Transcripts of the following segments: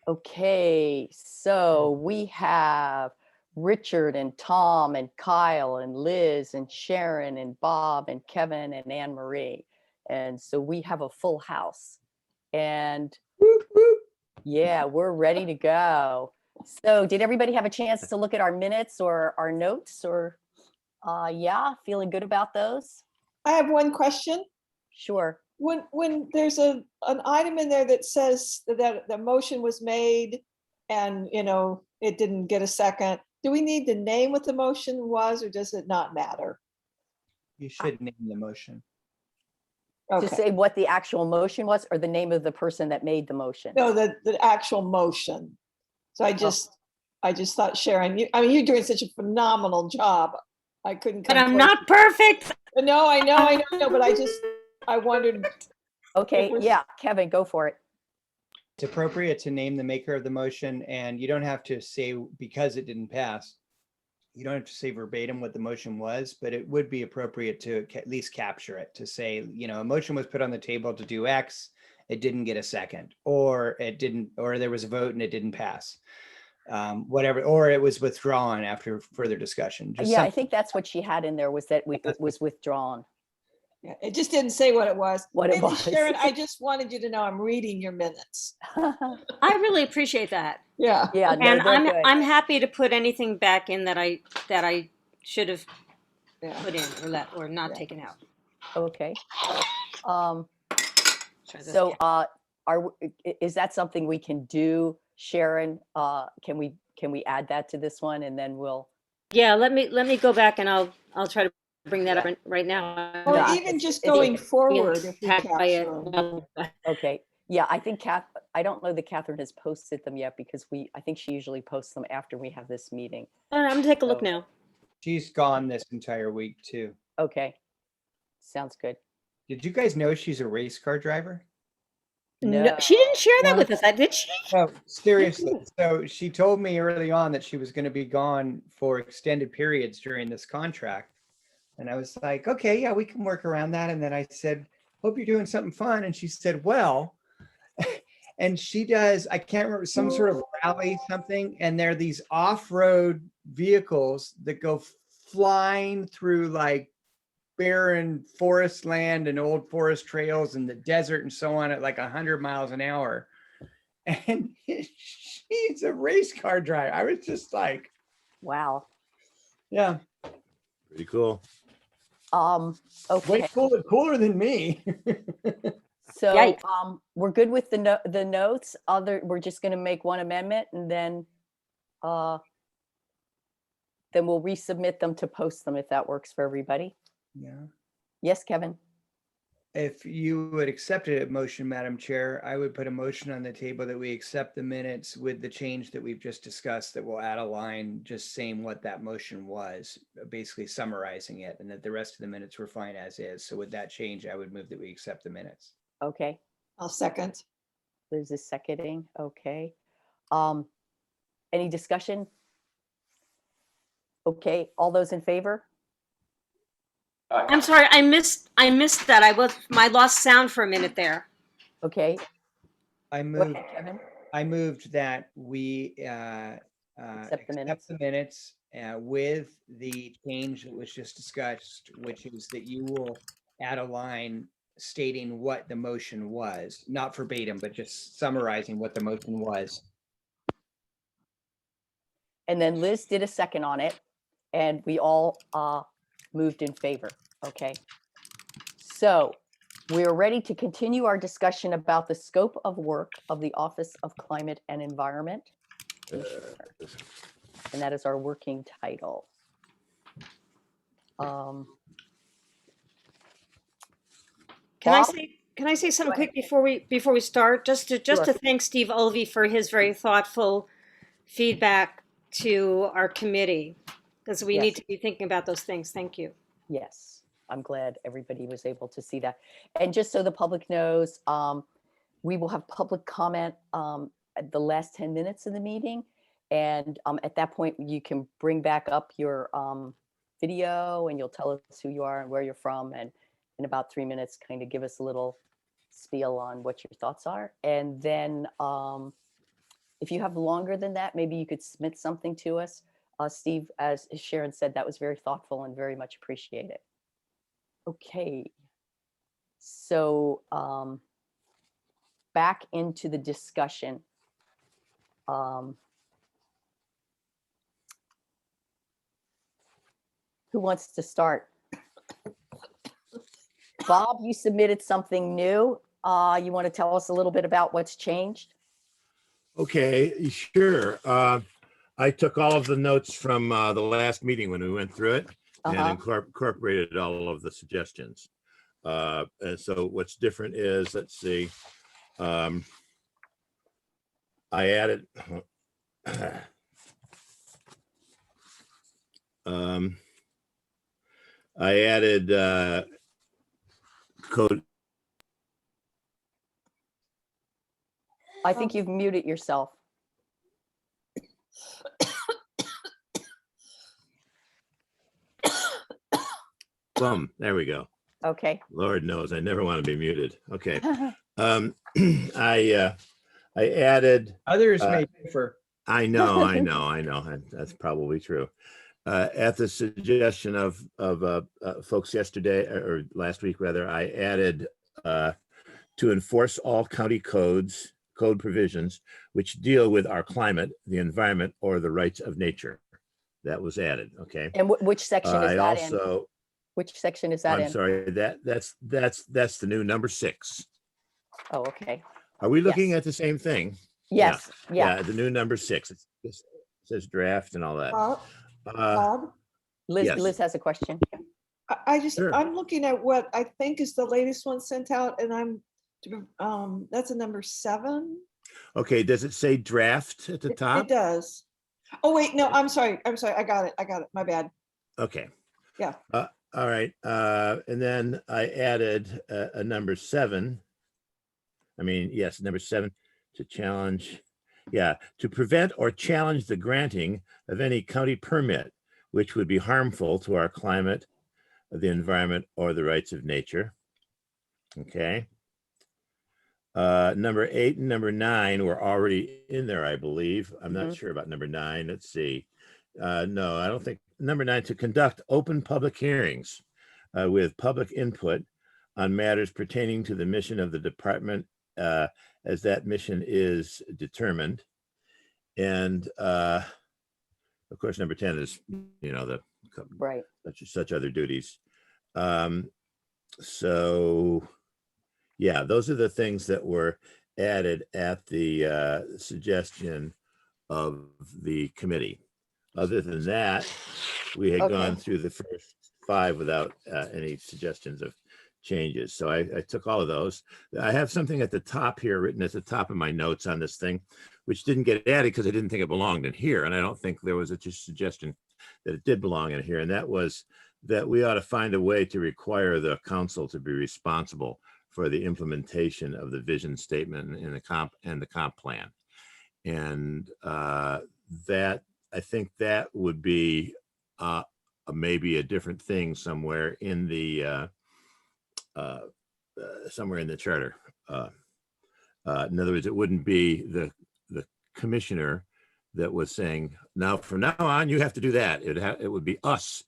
Okay, so we have Richard and Tom and Kyle and Liz and Sharon and Bob and Kevin and Anne Marie. And so we have a full house. And yeah, we're ready to go. So did everybody have a chance to look at our minutes or our notes or yeah, feeling good about those? I have one question. Sure. When there's an item in there that says that the motion was made and it didn't get a second, do we need to name what the motion was or does it not matter? You should name the motion. To say what the actual motion was or the name of the person that made the motion? No, the actual motion. So I just thought, Sharon, you're doing such a phenomenal job. I couldn't. But I'm not perfect. No, I know, but I wondered. Okay, yeah, Kevin, go for it. It's appropriate to name the maker of the motion, and you don't have to say, because it didn't pass, you don't have to say verbatim what the motion was, but it would be appropriate to at least capture it, to say, a motion was put on the table to do X, it didn't get a second, or there was a vote and it didn't pass. Whatever, or it was withdrawn after further discussion. I think that's what she had in there, was that it was withdrawn. Yeah, it just didn't say what it was. What it was. Sharon, I just wanted you to know I'm reading your minutes. I really appreciate that. Yeah. Yeah. And I'm happy to put anything back in that I should have put in or not taken out. Okay. So is that something we can do, Sharon? Can we add that to this one and then we'll? Yeah, let me go back and I'll try to bring that up right now. Or even just going forward if we capture them. Okay. Yeah, I think I don't know that Catherine has posted them yet because I think she usually posts them after we have this meeting. I'm gonna take a look now. She's gone this entire week too. Okay. Sounds good. Did you guys know she's a race car driver? No, she didn't share that with us, did she? No, seriously. So she told me early on that she was going to be gone for extended periods during this contract. And I was like, okay, yeah, we can work around that. And then I said, hope you're doing something fun. And she said, well, and she does, I can't remember, some sort of rally, something. And there are these off-road vehicles that go flying through like barren forest land and old forest trails and the desert and so on at like 100 miles an hour. And she's a race car driver. I was just like, wow. Yeah. Pretty cool. Okay. Way cooler than me. So we're good with the notes. We're just going to make one amendment and then we'll resubmit them to post them if that works for everybody. Yeah. Yes, Kevin. If you would accept a motion, Madam Chair, I would put a motion on the table that we accept the minutes with the change that we've just discussed, that will add a line just saying what that motion was, basically summarizing it, and that the rest of the minutes were fine as is. So with that change, I would move that we accept the minutes. Okay. I'll second. Liz is seconding. Okay. Any discussion? Okay. All those in favor? I'm sorry, I missed that. I lost sound for a minute there. Okay. I moved that we accept the minutes with the change that was just discussed, which is that you will add a line stating what the motion was, not verbatim, but just summarizing what the motion was. And then Liz did a second on it, and we all moved in favor. Okay. So we're ready to continue our discussion about the scope of work of the Office of Climate and Environment. And that is our working title. Can I say something quick before we start? Just to thank Steve Ulvey for his very thoughtful feedback to our committee, because we need to be thinking about those things. Thank you. Yes. I'm glad everybody was able to see that. And just so the public knows, we will have public comment at the last 10 minutes of the meeting. And at that point, you can bring back up your video and you'll tell us who you are and where you're from. And in about 3 minutes, kind of give us a little spiel on what your thoughts are. And then If you have longer than that, maybe you could submit something to us. Steve, as Sharon said, that was very thoughtful and very much appreciated. Okay. So back into the discussion. Who wants to start? Bob, you submitted something new. You want to tell us a little bit about what's changed? Okay, sure. I took all of the notes from the last meeting when we went through it and incorporated all of the suggestions. And so what's different is, let's see, I added code. I think you've muted yourself. Boom, there we go. Okay. Lord knows I never want to be muted. Okay. I added. Others may differ. I know. That's probably true. At the suggestion of folks yesterday or last week, rather, I added to enforce all county code provisions which deal with our climate, the environment, or the rights of nature. That was added. Okay. And which section is I that also. in? Which section is that in? I'm sorry. That's the new number 6. Oh, okay. Are we looking at the same thing? Yes. Yeah. The new number 6. It says draft and all that. Bob, Yes. Liz has a question. Sure. I'm looking at what I think is the latest one sent out, and that's a number 7. Okay. Does it say draft at the top? It does. Oh, wait, no, I'm sorry. I got it. My bad. Okay. Yeah. All right. And then I added a number 7. Number 7 to challenge. Yeah, to prevent or challenge the granting of any county permit which would be harmful to our climate, the environment, or the rights of nature. Okay. Number 8 and number 9 were already in there, I believe. I'm not sure about number 9. Let's see. No, I don't think. Number 9, to conduct open public hearings with public input on matters pertaining to the mission of the department as that mission is determined. And of course, number 10 is, the Right. such other duties. So yeah, those are the things that were added at the suggestion of the committee. Other than that, we had gone through the first 5 without any suggestions of changes. So I took all of those. I have something at the top here written at the top of my notes on this thing, which didn't get added because I didn't think it belonged in here. And I don't think there was a suggestion that it did belong in here. And that was that we ought to find a way to require the council to be responsible for the implementation of the vision statement in the comp plan. And that, I think that would be maybe a different thing somewhere in the charter. In other words, it wouldn't be the commissioner that was saying, now from now on you have to do that. It would be us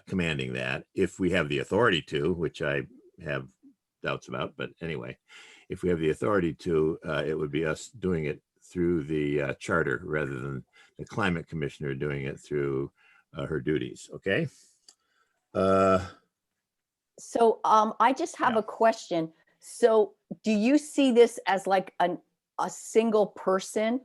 commanding that, if we have the authority to, which I have doubts about. But anyway, if we have the authority to, it would be us doing it through the charter rather than the climate commissioner doing it through her duties. Okay. So I just have a question. So do you see this as like a single person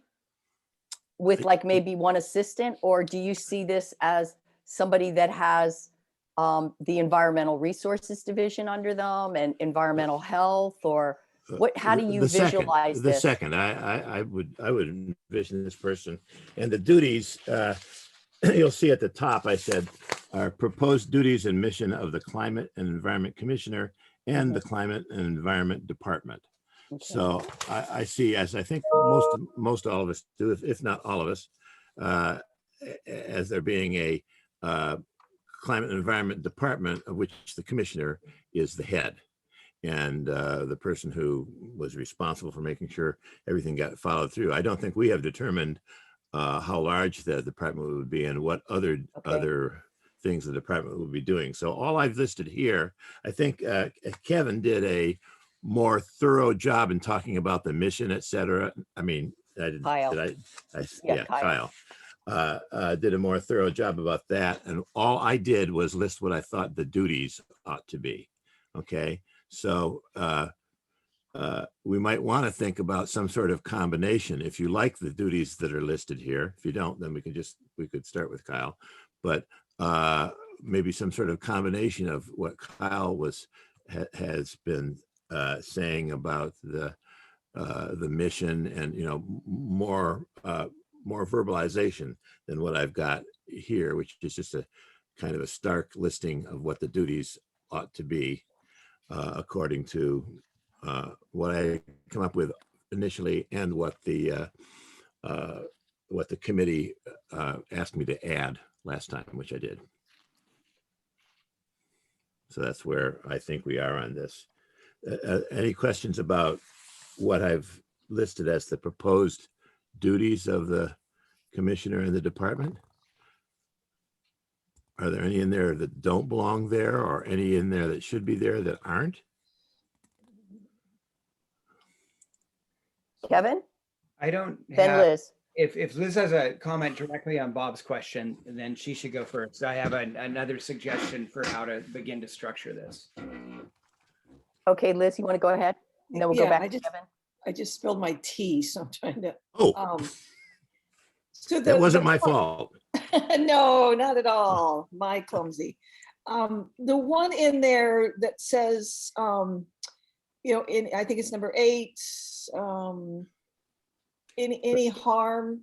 with like maybe one assistant, or do you see this as somebody that has the environmental resources division under them and environmental health, or what? How do you visualize this? The second, I would envision this person and the duties. You'll see at the top, I said, our proposed duties and mission of the Climate and Environment Commissioner and the Climate and Environment Department. Okay. So I see, as I think most all of us do, if not all of us, as there being a Climate and Environment Department of which the Commissioner is the head. and the person who was responsible for making sure everything got followed through. I don't think we have determined how large the department would be and what other things the department would be doing. So all I've listed here, I think Kevin did a more thorough job in talking about the mission, et cetera. I mean, Kyle. yeah, Kyle did a more thorough job about that. And all I did was list what I thought the duties ought to be. Okay. So we might want to think about some sort of combination. If you like the duties that are listed here, if you don't, then we could start with Kyle, but maybe some sort of combination of what Kyle has been saying about the mission, and more verbalization than what I've got here, which is just a kind of a stark listing of what the duties ought to be according to what I come up with initially and what the committee asked me to add last time, which I did. So that's where I think we are on this. Any questions about what I've listed as the proposed duties of the commissioner and the department? Are there any in there that don't belong there, or any in there that should be there that aren't? Kevin, I don't then have, Liz. if Liz has a comment directly on Bob's question, then she should go first. I have another suggestion for how to begin to structure this. Okay, Liz, you want to go ahead? And then we'll go Yeah, back to Kevin. I just spilled my tea, so I'm trying to. Oh, So that wasn't my fault. No, not at all. My clumsy. The one in there that says, I think it's number 8, any harm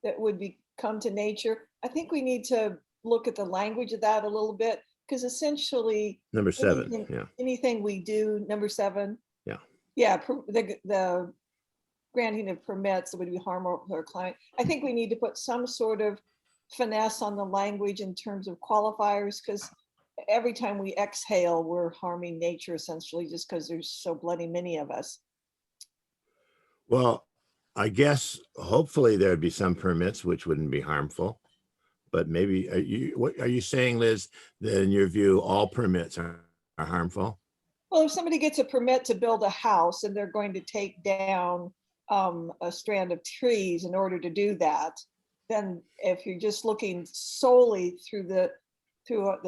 that would come to nature. I think we need to look at the language of that a little bit, because essentially Number 7, anything we do, number 7. Yeah. The granting of permits that would be harmful to our client. I think we need to put some sort of finesse on the language in terms of qualifiers, because every time we exhale, we're harming nature essentially, just because there's so bloody many of us. Well, I guess hopefully there'd be some permits which wouldn't be harmful, but maybe what are you saying, Liz, that in your view all permits are harmful? Well, if somebody gets a permit to build a house and they're going to take down a strand of trees in order to do that, then if you're just looking solely through the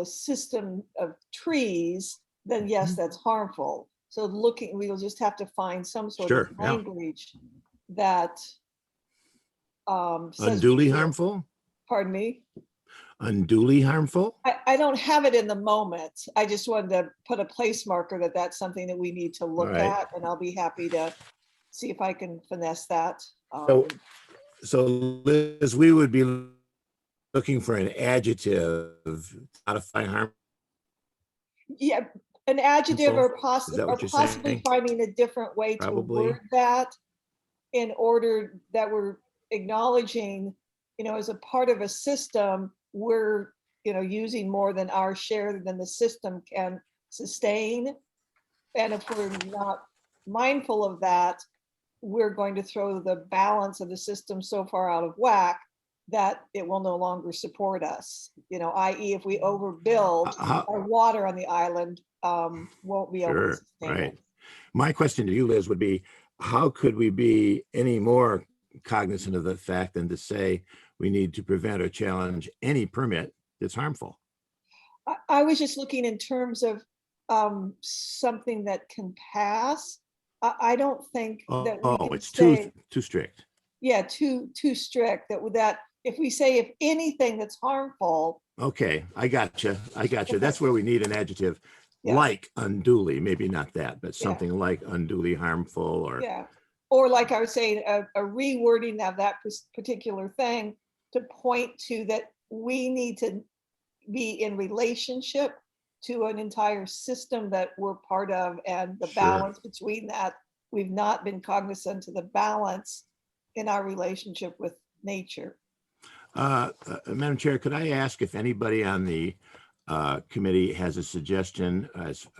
system of trees, then yes, that's harmful. So we'll just have to find some sort of language that says unduly harmful. Pardon me? Unduly harmful? I don't have it in the moment. I just wanted to put a place marker that that's something that we need to look at, and I'll be happy to see if I can finesse that. So Liz, we would be looking for an adjective to modify harm. Yeah, an adjective or possibly finding a different way to word that in order that we're acknowledging, as a part of a system, we're, using more than our share than the system can sustain. And if we're not mindful of that, we're going to throw the balance of the system so far out of whack that it will no longer support us, i.e. if we overbuild, our water on the island won't be able to sustain it. My question to you, Liz, would be, how could we be any more cognizant of the fact than to say we need to prevent or challenge any permit that's harmful? I was just looking in terms of something that can pass. I don't think that it's too strict. Yeah, too strict. That if we say if anything that's harmful. Okay, I got you. That's where we need an adjective, like unduly, maybe not that, but something like unduly harmful, or like I was saying, a rewording of that particular thing to point to that we need to be in relationship to an entire system that we're part of, and the balance between that. We've not been cognizant of the balance in our relationship with nature. Madam Chair, could I ask if anybody on the committee has a suggestion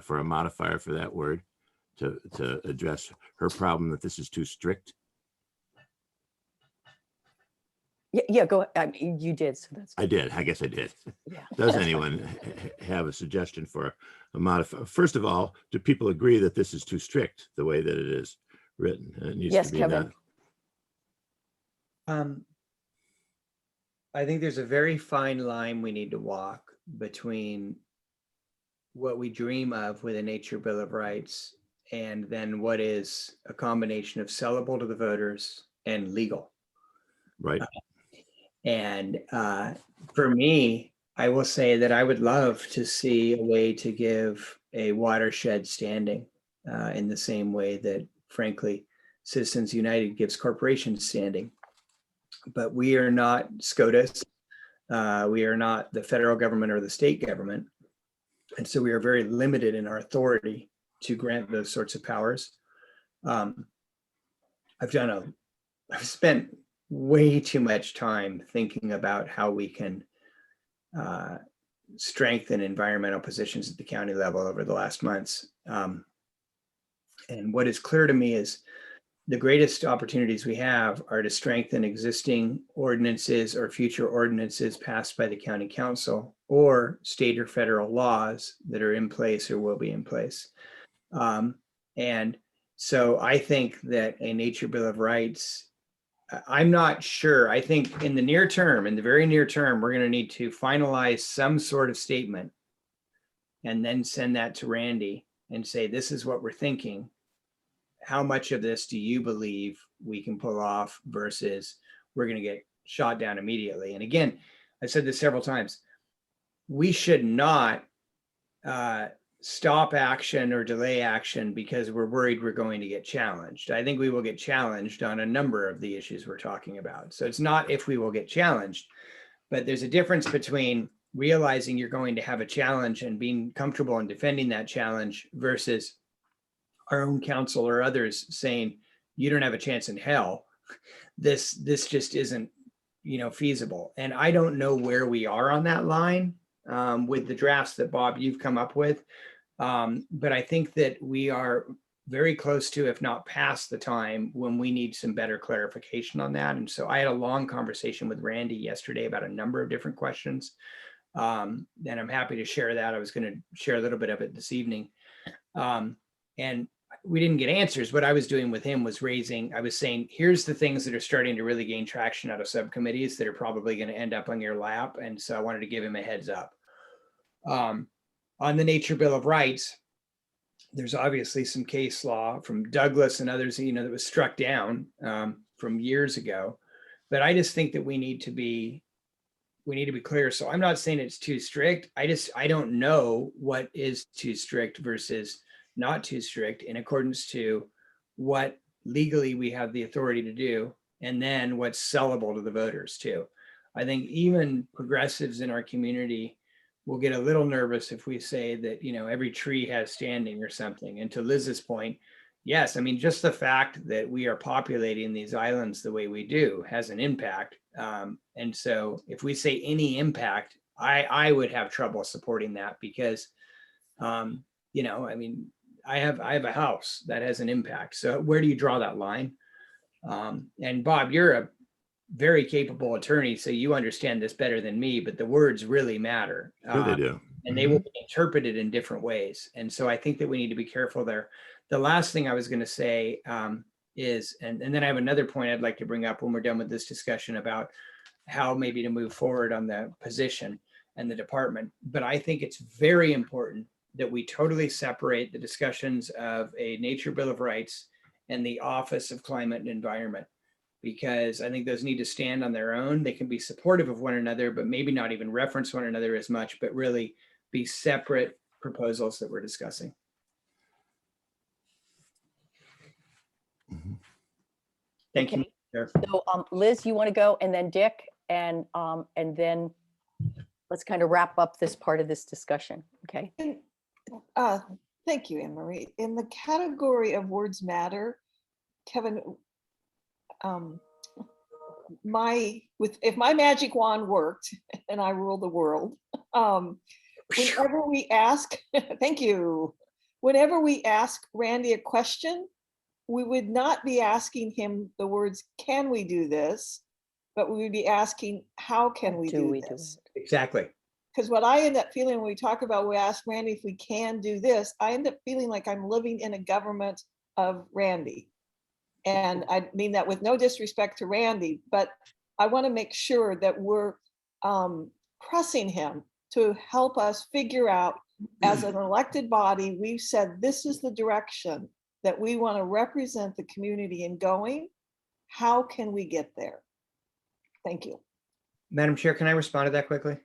for a modifier for that word? to address her problem that this is too strict? Yeah, go, I mean, you did, so that's, I did. I guess I did. yeah. Does that's fine. anyone have a suggestion for a modify? First of all, do people agree that this is too strict the way that it is written? It needs Yes, to be Kevin. I think there's a very fine line we need to walk between what we dream of with a nature bill of rights and then what is a combination of sellable to the voters and legal. right. And for me, I will say that I would love to see a way to give a watershed standing in the same way that, frankly, Citizens United gives corporations standing. But we are not SCOTUS. We are not the federal government or the state government. And so we are very limited in our authority to grant those sorts of powers. I've spent way too much time thinking about how we can strengthen environmental positions at the county level over the last months. And what is clear to me is the greatest opportunities we have are to strengthen existing ordinances or future ordinances passed by the county council or state or federal laws that are in place or will be in place. And so I think that a nature bill of rights, I'm not sure. I think in the near term, in the very near term, we're going to need to finalize some sort of statement and then send that to Randy and say, this is what we're thinking. How much of this do you believe we can pull off versus we're going to get shot down immediately? And again, I've said this several times, we should not stop action or delay action because we're worried we're going to get challenged. I think we will get challenged on a number of the issues we're talking about. So it's not if we will get challenged, but there's a difference between realizing you're going to have a challenge and being comfortable in defending that challenge versus our own counsel or others saying, you don't have a chance in hell. This just isn't, feasible. And I don't know where we are on that line with the drafts that Bob, you've come up with. But I think that we are very close to, if not past the time when we need some better clarification on that. And so I had a long conversation with Randy yesterday about a number of different questions. And I'm happy to share that. I was going to share a little bit of it this evening. And we didn't get answers. What I was doing with him was I was saying, here's the things that are starting to really gain traction out of subcommittees that are probably going to end up on your lap. And so I wanted to give him a heads up. On the Nature Bill of Rights, there's obviously some case law from Douglas and others, that was struck down from years ago. But I just think that we need to be clear. So I'm not saying it's too strict. I don't know what is too strict versus not too strict in accordance to what legally we have the authority to do, and then what's sellable to the voters too. I think even progressives in our community will get a little nervous if we say that, every tree has standing or something. And to Liz's point, yes, I mean, just the fact that we are populating these islands the way we do has an impact. And so if we say any impact, I would have trouble supporting that because, I have a house that has an impact. So where do you draw that line? And Bob, you're a very capable attorney, so you understand this better than me, but the words really matter. Sure they do. And they will be interpreted in different ways. And so I think that we need to be careful there. The last thing I was going to say is, and then I have another point I'd like to bring up when we're done with this discussion about how maybe to move forward on the position and the department. But I think it's very important that we totally separate the discussions of a Nature Bill of Rights and the Office of Climate and Environment, because I think those need to stand on their own. They can be supportive of one another, but maybe not even reference one another as much, but really be separate proposals that we're discussing. Thank you. Chair. So Liz, you want to go, and then Dick, and then let's kind of wrap up this part of this discussion. Okay. Thank you, Anne Marie. In the category of words matter, Kevin, if my magic wand worked and I rule the world, whenever we ask, thank you. whenever we ask Randy a question, we would not be asking him the words, can we do this? But we would be asking, how can we do this? Exactly. Because what I end up feeling when we talk about, we ask Randy if we can do this, I end up feeling like I'm living in a government of Randy. And I mean that with no disrespect to Randy, but I want to make sure that we're pressing him to help us figure out, as an elected body, we've said this is the direction that we want to represent the community in going. How can we get there? Thank you. Madam Chair, can I respond to that quickly?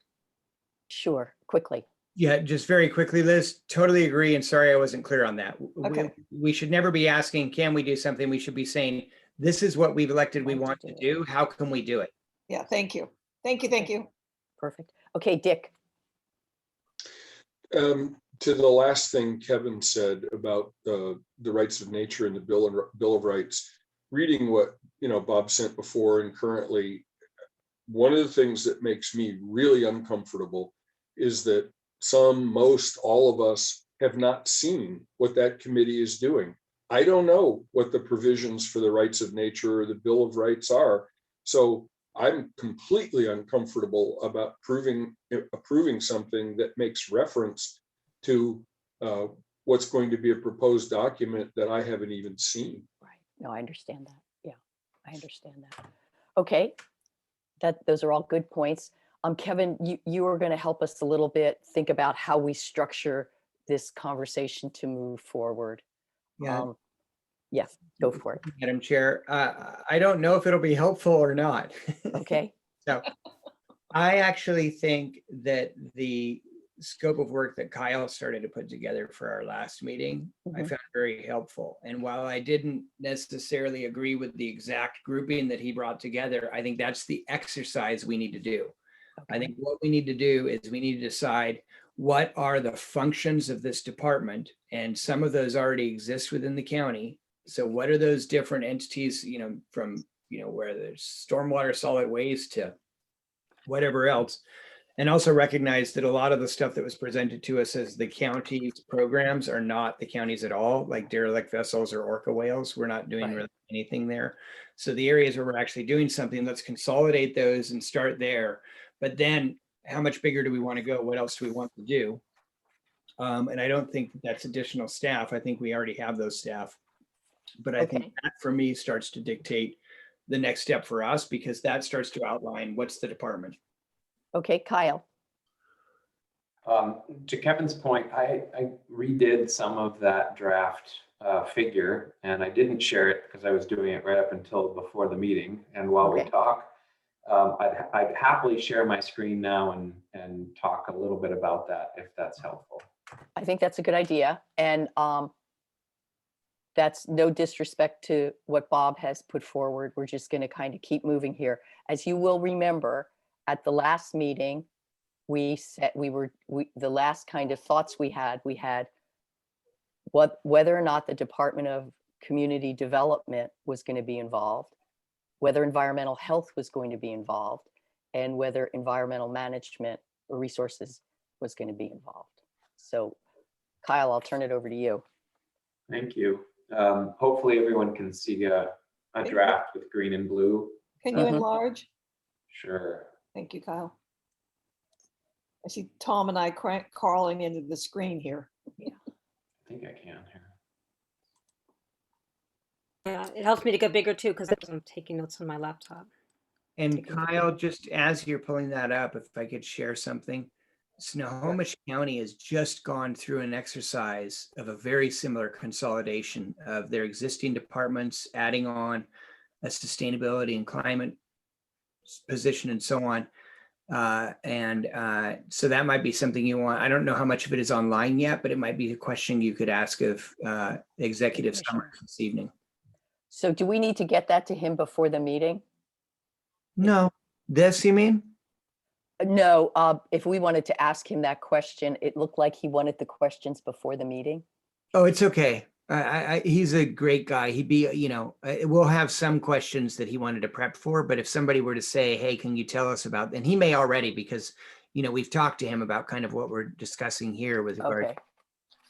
Sure, quickly. Yeah, just very quickly, Liz, totally agree. And sorry, I wasn't clear on that. Okay. We should never be asking, can we do something? We should be saying, this is what we've elected we want to do. How can we do it? Yeah, thank you. Thank you, thank you. Perfect. Okay, Dick. To the last thing Kevin said about the rights of nature and the Bill of Rights, reading what Bob sent before and currently, one of the things that makes me really uncomfortable is that most, all of us have not seen what that committee is doing. I don't know what the provisions for the rights of nature or the Bill of Rights are. So I'm completely uncomfortable about approving something that makes reference to what's going to be a proposed document that I haven't even seen. Right. No, I understand that. Yeah, I understand that. Okay, those are all good points. Kevin, you are going to help us a little bit think about how we structure this conversation to move forward. Yeah. Yes, go for it. Madam Chair, I don't know if it'll be helpful or not. Okay. So I actually think that the scope of work that Kyle started to put together for our last meeting, I found very helpful. And while I didn't necessarily agree with the exact grouping that he brought together, I think that's the exercise we need to do. Okay. I think what we need to do is we need to decide what are the functions of this department, and some of those already exist within the county. So what are those different entities, from, where there's stormwater, solid waste to whatever else. And also recognize that a lot of the stuff that was presented to us as the county's programs are not the county's at all, like derelict vessels or orca whales. We're not doing really anything there. So the areas where we're actually doing something, let's consolidate those and start there. But then how much bigger do we want to go? What else do we want to do? And I don't think that's additional staff. I think we already have those staff. But I think that for me starts to dictate the next step for us, because that starts to outline what's the department. Okay, Kyle. To Kevin's point, I redid some of that draft figure, and I didn't share it because I was doing it right up until before the meeting. And while we talk, I'd happily share my screen now and talk a little bit about that if that's helpful. I think that's a good idea. And that's no disrespect to what Bob has put forward. We're just going to kind of keep moving here. As you will remember, at the last meeting, we said the last kind of thoughts we had whether or not the Department of Community Development was going to be involved, whether environmental health was going to be involved, and whether environmental management or resources was going to be involved. So Kyle, I'll turn it over to you. Thank you. Hopefully everyone can see a draft with green and blue. Can you enlarge? Sure. Thank you, Kyle. I see Tom and I crawling into the screen here. I think I can here. Yeah, it helps me to get bigger too, because I'm taking notes on my laptop. And Kyle, just as you're pulling that up, if I could share something. Snohomish County has just gone through an exercise of a very similar consolidation of their existing departments, adding on a sustainability and climate position and so on. So that might be something you want. I don't know how much of it is online yet, but it might be a question you could ask of Executive Summers this evening. So do we need to get that to him before the meeting? No. This, you mean? No, if we wanted to ask him that question, it looked like he wanted the questions before the meeting. Oh, it's okay. He's a great guy. He'd be, we'll have some questions that he wanted to prep for, but if somebody were to say, hey, can you tell us about, and he may already, because, we've talked to him about kind of what we're discussing here with regard to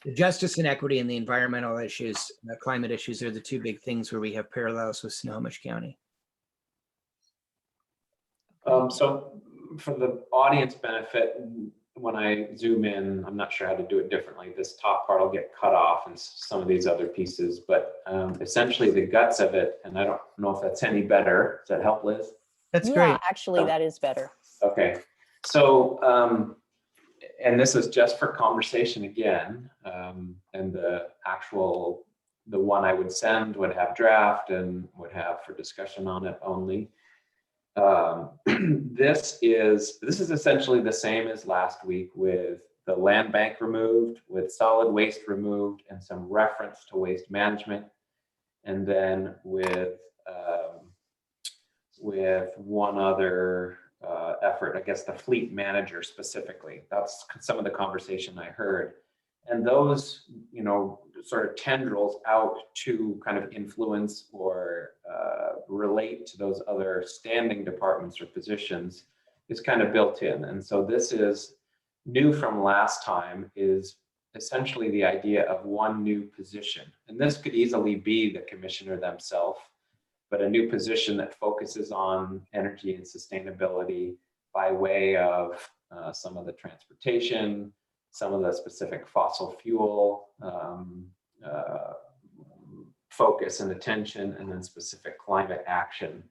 The justice and equity and the environmental issues, the climate issues are the two big things where we have parallels with Snohomish County. So for the audience benefit, when I zoom in, I'm not sure how to do it differently. This top part will get cut off and some of these other pieces, but essentially the guts of it, and I don't know if that's any better. Does that help, Liz? That's Yeah, great. actually, that is better. Okay. So, and this is just for conversation again, and the one I would send would have draft and would have for discussion on it only. This is essentially the same as last week, with the land bank removed, with solid waste removed, and some reference to waste management, and then with one other effort, I guess the fleet manager specifically. That's some of the conversation I heard, and those, you know, sort of tendrils out to kind of influence or relate to those other standing departments or positions is kind of built in. And so this is new from last time, is essentially the idea of one new position. And this could easily be the commissioner themselves, but a new position that focuses on energy and sustainability by way of some of the transportation, some of the specific fossil fuel focus and attention, and then specific climate action,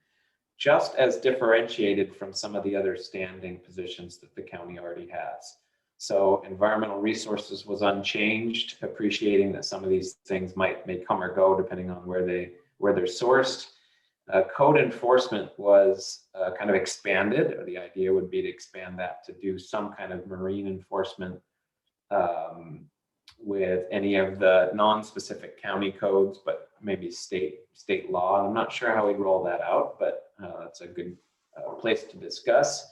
just as differentiated from some of the other standing positions that the county already has. So environmental resources was unchanged, appreciating that some of these things may come or go depending on where they're sourced. Code enforcement was kind of expanded, or the idea would be to expand that to do some kind of marine enforcement with any of the non-specific county codes, but maybe state law. And I'm not sure how we roll that out, but that's a good place to discuss.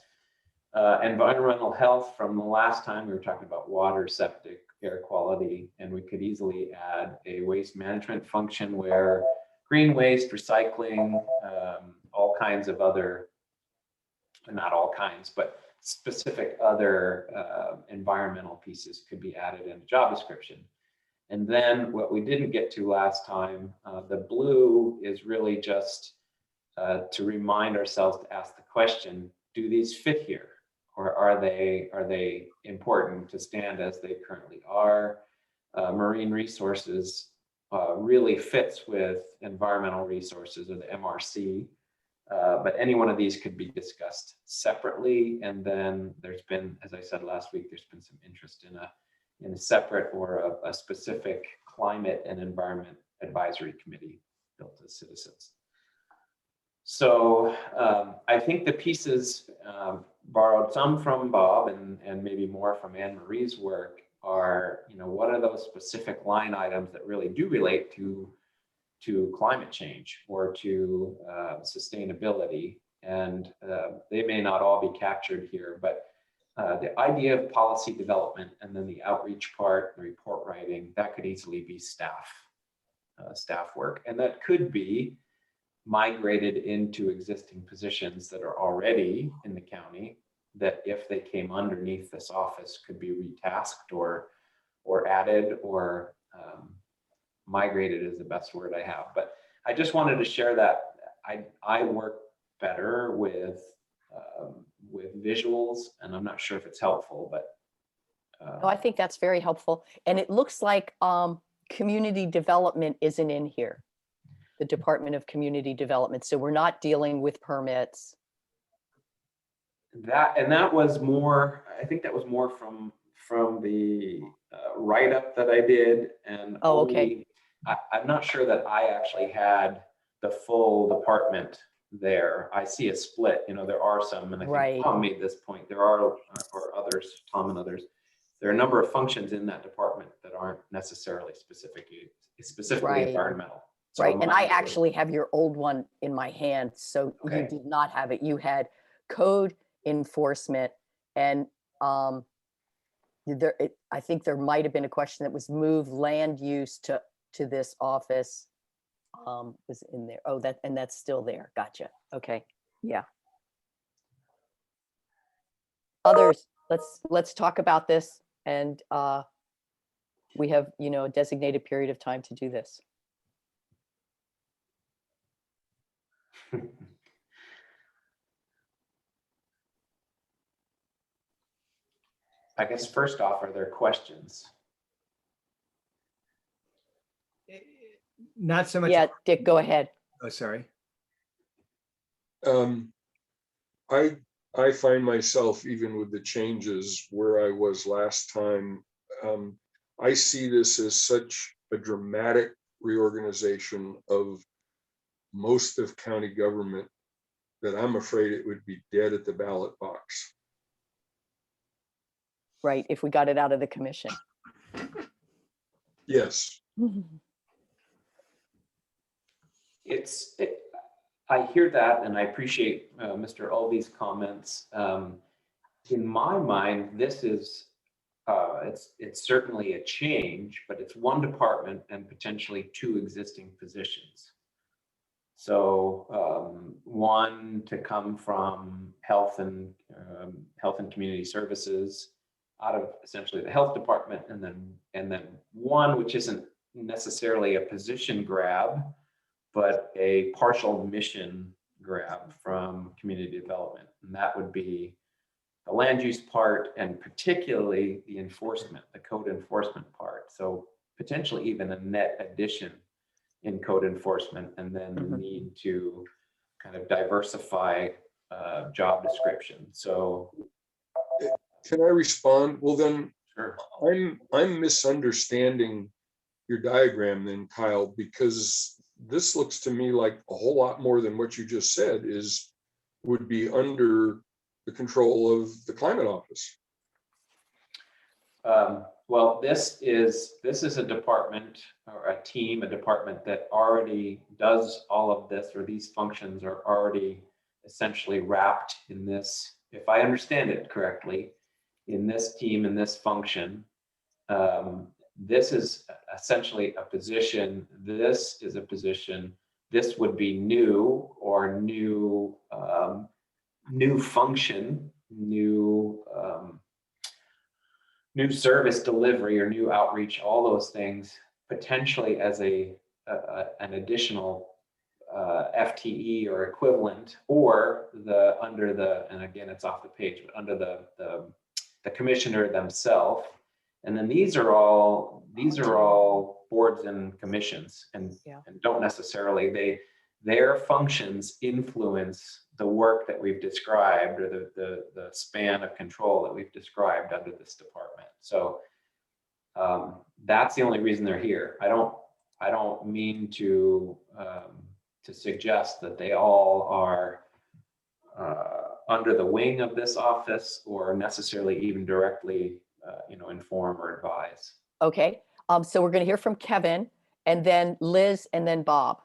Environmental health, from the last time we were talking about water, septic, air quality, and we could easily add a waste management function where green waste, recycling, all kinds of other, not all kinds, but specific other environmental pieces could be added in the job description. And then what we didn't get to last time, the blue is really just to remind ourselves to ask the question, do these fit here? Or are they important to stand as they currently are? Marine resources really fits with environmental resources, or the MRC. But any one of these could be discussed separately. And then there's been, as I said last week, there's been some interest in a separate or a specific climate and environment advisory committee built as citizens. So I think the pieces borrowed some from Bob and maybe more from Anne Marie's work are, you know, what are those specific line items that really do relate to climate change or to sustainability, and they may not all be captured here, but the idea of policy development and then the outreach part, the report writing, that could easily be staff work, and that could be migrated into existing positions that are already in the county, that if they came underneath this office could be retasked or added or migrated is the best word I have. But I just wanted to share that I work better with visuals, and I'm not sure if it's helpful, but No, I think that's very helpful. And it looks like community development isn't in here, the Department of Community Development. So we're not dealing with permits. That was more, I think that was more from the write-up that I did, and Oh, okay. I'm not sure that I actually had the full department there. I see a split, you know, there are some, and I think Right. Tom made this point, there are, or others, Tom and others, there are a number of functions in that department that aren't necessarily specifically Right. environmental. So Right. And I mine- actually have your old one in my hand. So Okay. you did not have it. You had code enforcement, and I think there might have been a question that was move land use to this office. Was in there. Oh, that's still there. Gotcha. Okay. Yeah. Others, let's talk about this, and we have, you know, a designated period of time to do this. I guess first off, are there questions? Not so much. Yeah, Dick, go ahead. Oh, sorry. I find myself, even with the changes where I was last time, I see this as such a dramatic reorganization of most of county government that I'm afraid it would be dead at the ballot box. Right, if we got it out of the commission. Yes. I hear that, and I appreciate Mr. Alvey's comments. In my mind, this is it's certainly a change, but it's one department and potentially two existing positions. So one to come from health and community services out of essentially the health department, and then one which isn't necessarily a position grab, but a partial mission grab from community development. And that would be the land use part, and particularly the enforcement, the code enforcement part. So potentially even a net addition in code enforcement, and then the need to kind of diversify job description. So can I respond? Well, then sure. I'm misunderstanding your diagram then, Kyle, because this looks to me like a whole lot more than what you just said would be under the control of the climate office. Well, this is a department or a team, a department that already does all of this, or these functions are already essentially wrapped in this, if I understand it correctly, in this team, in this function. This is essentially a position. This is a position. This would be new, or new function, new service delivery, or new outreach. All those things potentially as an additional FTE or equivalent, or under the, and again it's off the page, but under the commissioner themselves. And then these are all boards and commissions, and don't necessarily, their functions influence the work that we've described, or the span of control that we've described under this department. So that's the only reason they're here. I don't mean to suggest that they all are under the wing of this office, or necessarily even directly inform or advise. Okay, so we're going to hear from Kevin, and then Liz, and then Bob.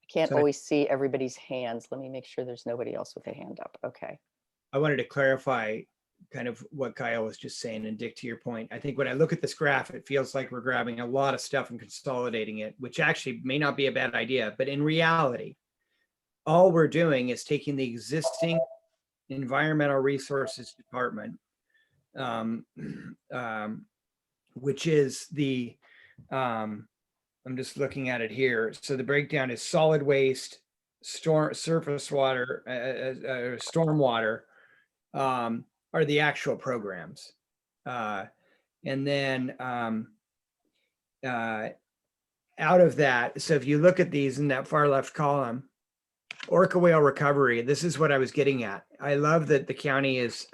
I can't always see everybody's hands. Let me make sure there's nobody else with a hand up. Okay. I wanted to clarify kind of what Kyle was just saying, and Dick, to your point, I think when I look at this graph, it feels like we're grabbing a lot of stuff and consolidating it, which actually may not be a bad idea. But in reality, all we're doing is taking the existing environmental resources department, which is the, I'm just looking at it here. So the breakdown is solid waste, surface water, stormwater, are the actual programs. And then out of that, so if you look at these in that far left column, Orca whale recovery, this is what I was getting at. I love that the county is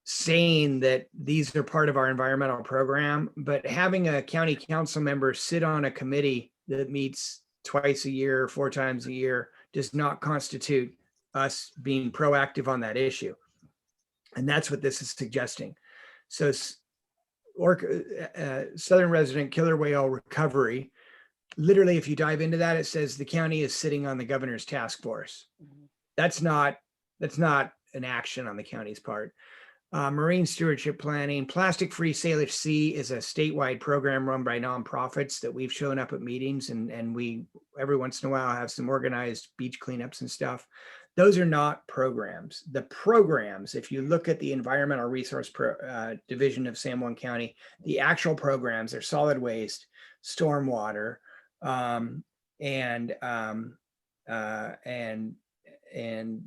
saying that these are part of our environmental program, but having a county council member sit on a committee that meets twice a year, 4 times a year, does not constitute us being proactive on that issue. And that's what this is suggesting. So Orca, Southern Resident Killer Whale Recovery, literally, if you dive into that, it says the county is sitting on the governor's task force. That's not an action on the county's part. marine stewardship planning. Plastic Free Sailor Sea is a statewide program run by nonprofits that we've shown up at meetings, and we every once in a while have some organized beach cleanups and stuff. Those are not programs. The programs, if you look at the Environmental Resource Division of San Juan County, the actual programs are solid waste, stormwater, and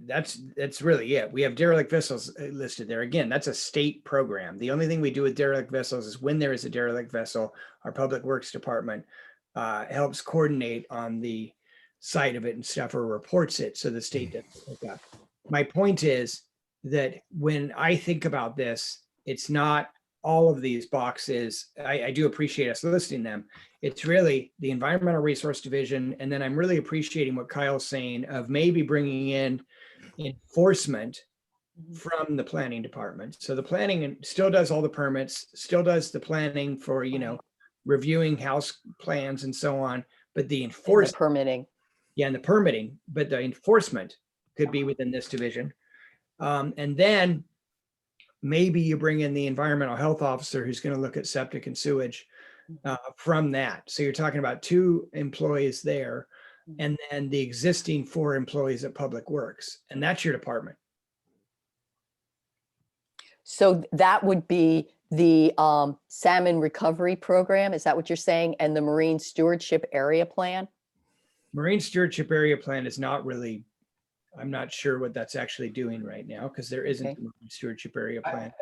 that's really it. We have derelict vessels listed there. Again, that's a state program. The only thing we do with derelict vessels is when there is a derelict vessel, our Public Works Department helps coordinate on the site of it and stuff, or reports it, so the state doesn't pick up. My point is that when I think about this, it's not all of these boxes. I do appreciate us listing them. It's really the Environmental Resource Division. And then I'm really appreciating what Kyle's saying of maybe bringing in enforcement from the planning department. So the planning still does all the permits, still does the planning for, reviewing house plans and so on, but the enforcement, permitting. Yeah, and the permitting, but the enforcement could be within this division. And then maybe you bring in the environmental health officer who's going to look at septic and sewage from that. So you're talking about 2 employees there, and then the existing 4 employees at Public Works, and that's your department. So that would be the salmon recovery program. Is that what you're saying? And the marine stewardship area plan? Marine stewardship area plan is not really, I'm not sure what that's actually doing right now, because there isn't a marine stewardship area plan.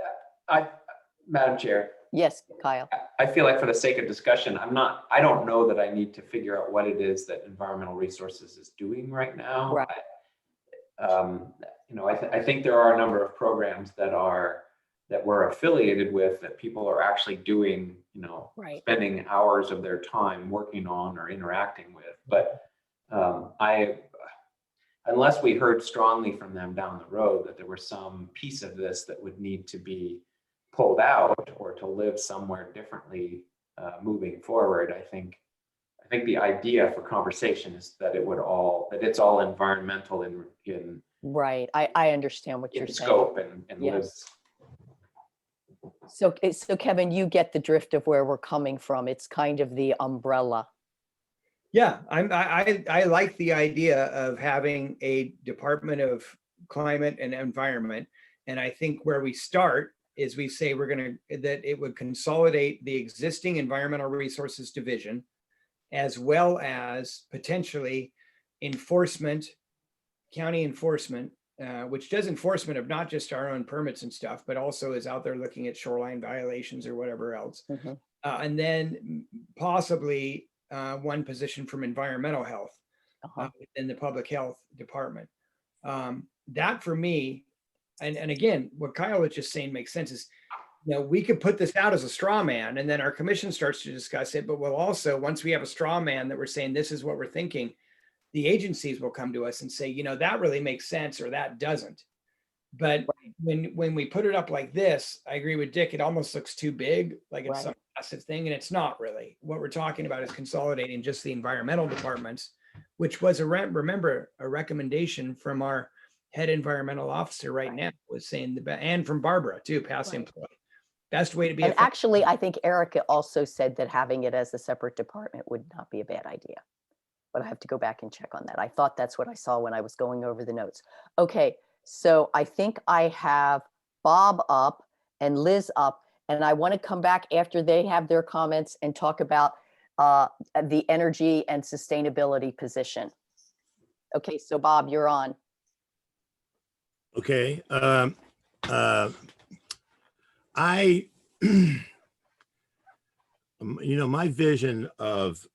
Madam Chair. Yes, Kyle. I feel like for the sake of discussion, I don't know that I need to figure out what it is that Environmental Resources is doing right now. Right. I think there are a number of programs that we're affiliated with that people are actually doing, Right. spending hours of their time working on or interacting with. But unless we heard strongly from them down the road that there was some piece of this that would need to be pulled out or to live somewhere differently moving forward, I think the idea for conversation is that it's all environmental in Right. I understand what you're saying. Scope and Yeah. lives. So Kevin, you get the drift of where we're coming from. It's kind of the umbrella. Yeah, I like the idea of having a Department of Climate and Environment. And I think where we start is we say that it would consolidate the existing Environmental Resources Division, as well as potentially enforcement, county enforcement, which does enforcement of not just our own permits and stuff, but also is out there looking at shoreline violations or whatever else. Mm-hmm. And then possibly one position from environmental health in the public health department. That for me, and again, what Kyle was just saying makes sense, is, we could put this out as a straw man, and then our commission starts to discuss it, but we'll also, once we have a straw man that we're saying, this is what we're thinking, the agencies will come to us and say, that really makes sense, or that doesn't. But when we put it up like this, I agree with Dick, it almost looks too big, like it's some massive thing, and it's not really. What we're talking about is consolidating just the environmental departments, which was remember a recommendation from our head environmental officer right now, was saying and from Barbara too, past employee. Best way to be. And actually, I think Erica also said that having it as a separate department would not be a bad idea. But I have to go back and check on that. I thought that's what I saw when I was going over the notes. Okay, so I think I have Bob up and Liz up, and I want to come back after they have their comments and talk about the energy and sustainability position. Okay, so Bob, you're on. Okay. My vision of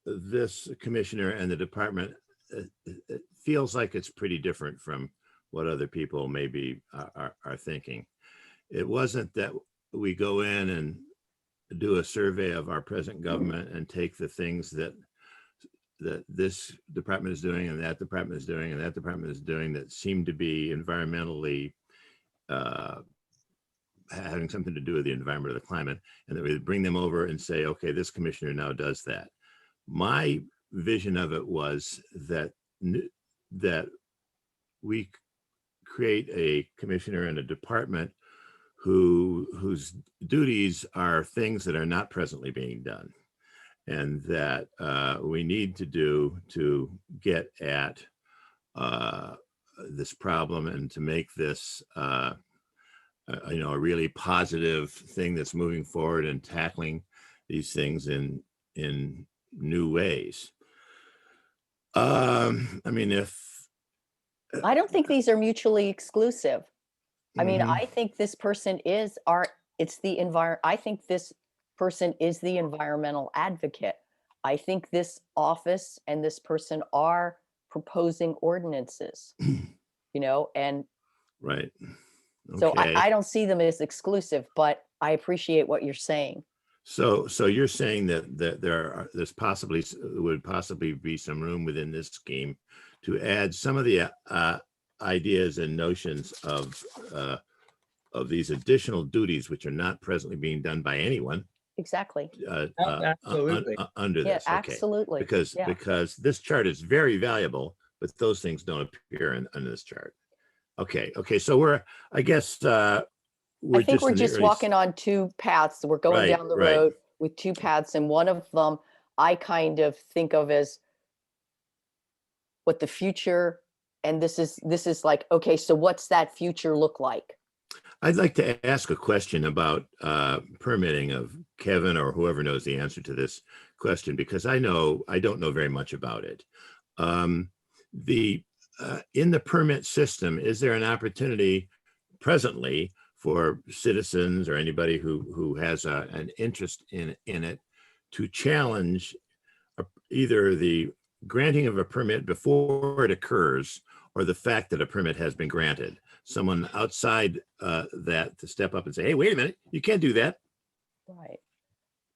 this commissioner and the department, it feels like it's pretty different from what other people maybe are thinking. It wasn't that we go in and do a survey of our present government and take the things that this department is doing and that department is doing and that department is doing that seem to be environmentally having something to do with the environment or the climate, and that we bring them over and say, okay, this commissioner now does that. My vision of it was that we create a commissioner and a department whose duties are things that are not presently being done, and that we need to do to get at this problem and to make this a really positive thing that's moving forward and tackling these things in new ways. I mean, I don't think these are mutually exclusive. I mean, Mhm. I think this person is I think this person is the environmental advocate. I think this office and this person are proposing ordinances, and Right. so Okay. I don't see them as exclusive, but I appreciate what you're saying. So you're saying that there's would possibly be some room within this scheme to add some of the ideas and notions of these additional duties which are not presently being done by anyone Exactly. Absolutely. under Yeah, this. Okay. absolutely. Yeah. Because this chart is very valuable, but those things don't appear under this chart. Okay. So I guess I think we're in the just early walking on two paths. We're going Right, down the right. road with two paths, and one of them I kind of think of as what the future, and this is like, okay, so what's that future look like? I'd like to ask a question about permitting of Kevin or whoever knows the answer to this question, because I don't know very much about it. In the permit system, is there an opportunity presently for citizens or anybody who has an interest in it to challenge either the granting of a permit before it occurs or the fact that a permit has been granted? Someone outside that to step up and say, hey, wait a minute, you can't do that. Right.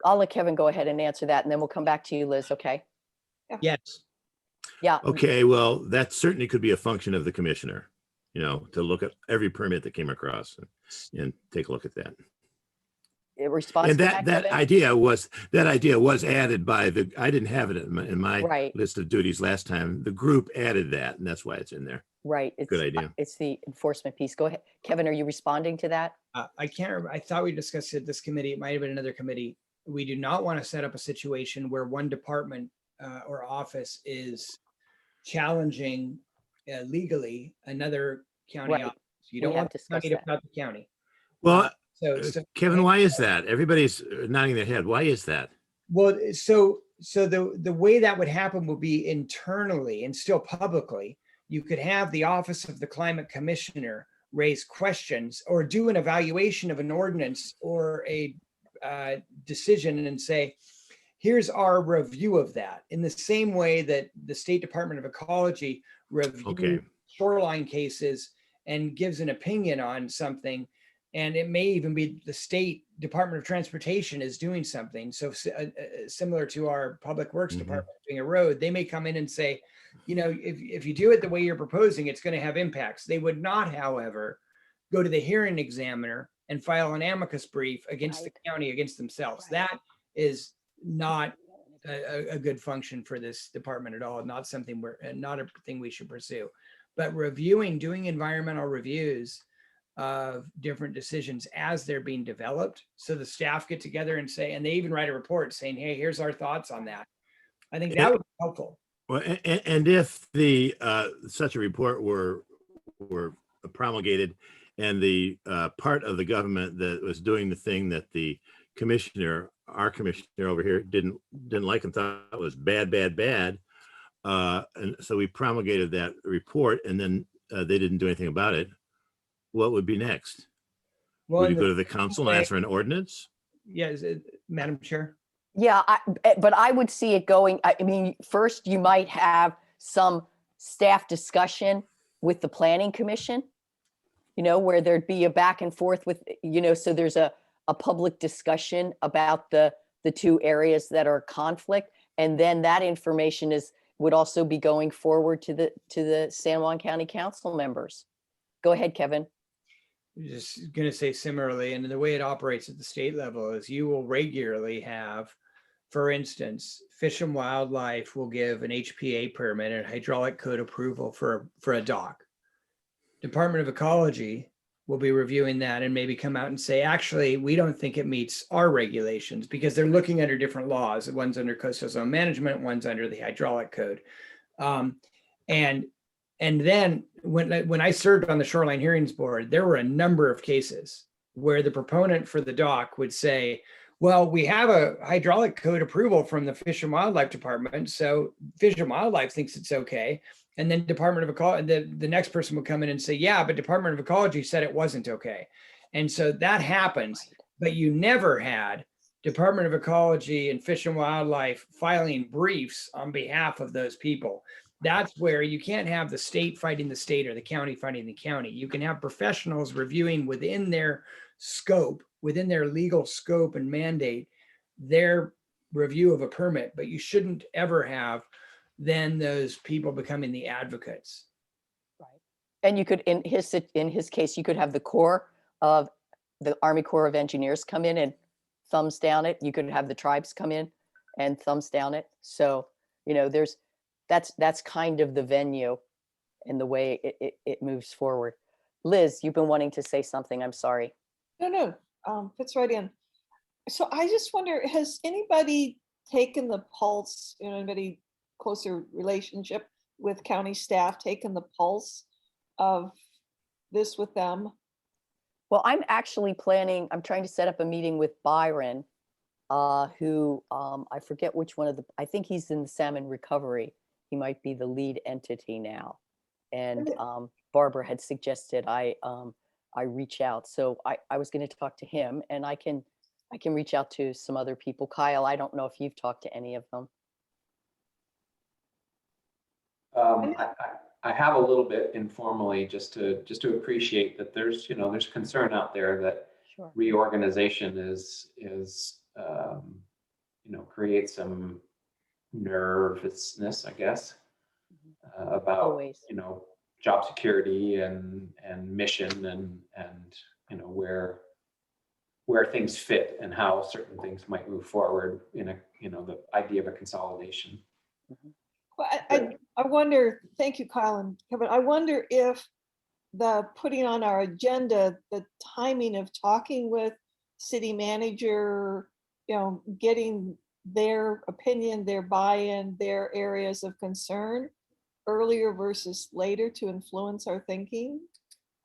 I'll let Kevin go ahead and answer that, and then we'll come back to you, Liz, okay? Yes. Yeah. Okay, well, that certainly could be a function of the commissioner, to look at every permit that came across and take a look at that. In response And to that Kevin? idea was added by I didn't have it in my Right. list of duties last time. The group added that, and that's why it's in there. Right. Good idea. It's the enforcement piece. Go ahead. Kevin, are you responding to that? I can't remember. I thought we discussed it at this committee. It might have been another committee. We do not want to set up a situation where one department or office is challenging legally another county Right. office. You We don't have want the discussed county to that. flout the county. Well, So Kevin, why is that? Everybody's nodding their head. Why is that? well, so the way that would happen would be internally and still publicly. You could have the Office of the Climate Commissioner raise questions or do an evaluation of an ordinance or a decision and say, here's our review of that. In the same way that the State Department of Ecology reviews shoreline cases and gives an opinion on something. And it may even be the State Department of Transportation is doing something. So similar to our Public Works Department doing a road, they may come in and say, if you do it the way you're proposing, it's going to have impacts. They would not, however, go to the hearing examiner and file an amicus brief against the county, against themselves. That is not a good function for this department at all. Not something not a thing we should pursue. But doing environmental reviews of different decisions as they're being developed. So the staff get together and they even write a report saying, hey, here's our thoughts on that. I think that would be helpful. Well, and if such a report were promulgated and the part of the government that was doing the thing that the our commissioner over here didn't like and thought it was bad, and so we promulgated that report, and then they didn't do anything about it, what would be next? Would you go to the council and ask for an ordinance? Yes, Madam Chair. Yeah, but I would see it going, I mean, first you might have some staff discussion with the planning commission, where there'd be a back and forth with, so there's a public discussion about the two areas that are conflict. And then that information would also be going forward to the San Juan County Council members. Go ahead, Kevin. Just going to say similarly, and the way it operates at the state level is you will regularly have, for instance, Fish and Wildlife will give an HPA permit and hydraulic code approval for a dock. Department of Ecology will be reviewing that and maybe come out and say, actually, we don't think it meets our regulations, because they're looking under different laws. One's under coastal zone management, one's under the hydraulic code. And then when I served on the Shoreline Hearings Board, there were a number of cases where the proponent for the dock would say, well, we have a hydraulic code approval from the Fish and Wildlife Department, so Fish and Wildlife thinks it's okay. And then Department of Ecology, the next person would come in and say, yeah, but Department of Ecology said it wasn't okay. And so that happens, but you never had Department of Ecology and Fish and Wildlife filing briefs on behalf of those people. That's where you can't have the state fighting the state or the county fighting the county. You can have professionals reviewing within their scope, within their legal scope and mandate, their review of a permit, but you shouldn't ever have then those people becoming the advocates. Right. And you could, in his case, you could have the Corps of the Army Corps of Engineers come in and thumbs down it. You could have the tribes come in and thumbs down it. So, you know, that's kind of the venue and the way it moves forward. Liz, you've been wanting to say something. I'm sorry. No, fits right in. So I just wonder, has anybody taken the pulse, you know, anybody closer relationship with county staff, taken the pulse of this with them? Well, I'm actually planning, I'm trying to set up a meeting with Byron, who I forget which one of the, I think he's in the salmon recovery. He might be the lead entity now. And Barbara had suggested I reach out. So I was going to talk to him, and I can reach out to some other people. Kyle, I don't know if you've talked to any of them. I have a little bit informally, just to appreciate that there's concern out there that Sure. reorganization is creates some nervousness, I guess, about Always. job security and mission and where things fit and how certain things might move forward in the idea of a consolidation. Mm-hmm. Well, I wonder, thank you, Kyle and Kevin. I wonder if the putting on our agenda, the timing of talking with city manager, getting their opinion, their buy-in, their areas of concern earlier versus later to influence our thinking.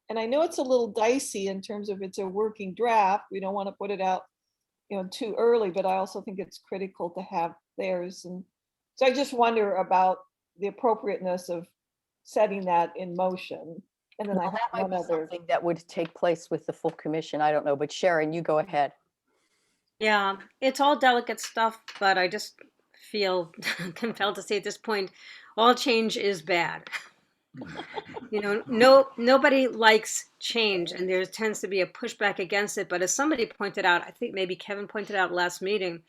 And I know it's a little dicey in terms of it's a working draft. We don't want to put it out, too early, but I also think it's critical to have theirs. And so I just wonder about the appropriateness of setting that in motion. And then Well, that might be something that would take place with the full commission. I don't know, but Sharon, you go ahead. Yeah, it's all delicate stuff, but I just feel compelled to say at this point, all change is bad. Nobody likes change, and there tends to be a pushback against it. But as somebody pointed out, I think maybe Kevin pointed out last meeting,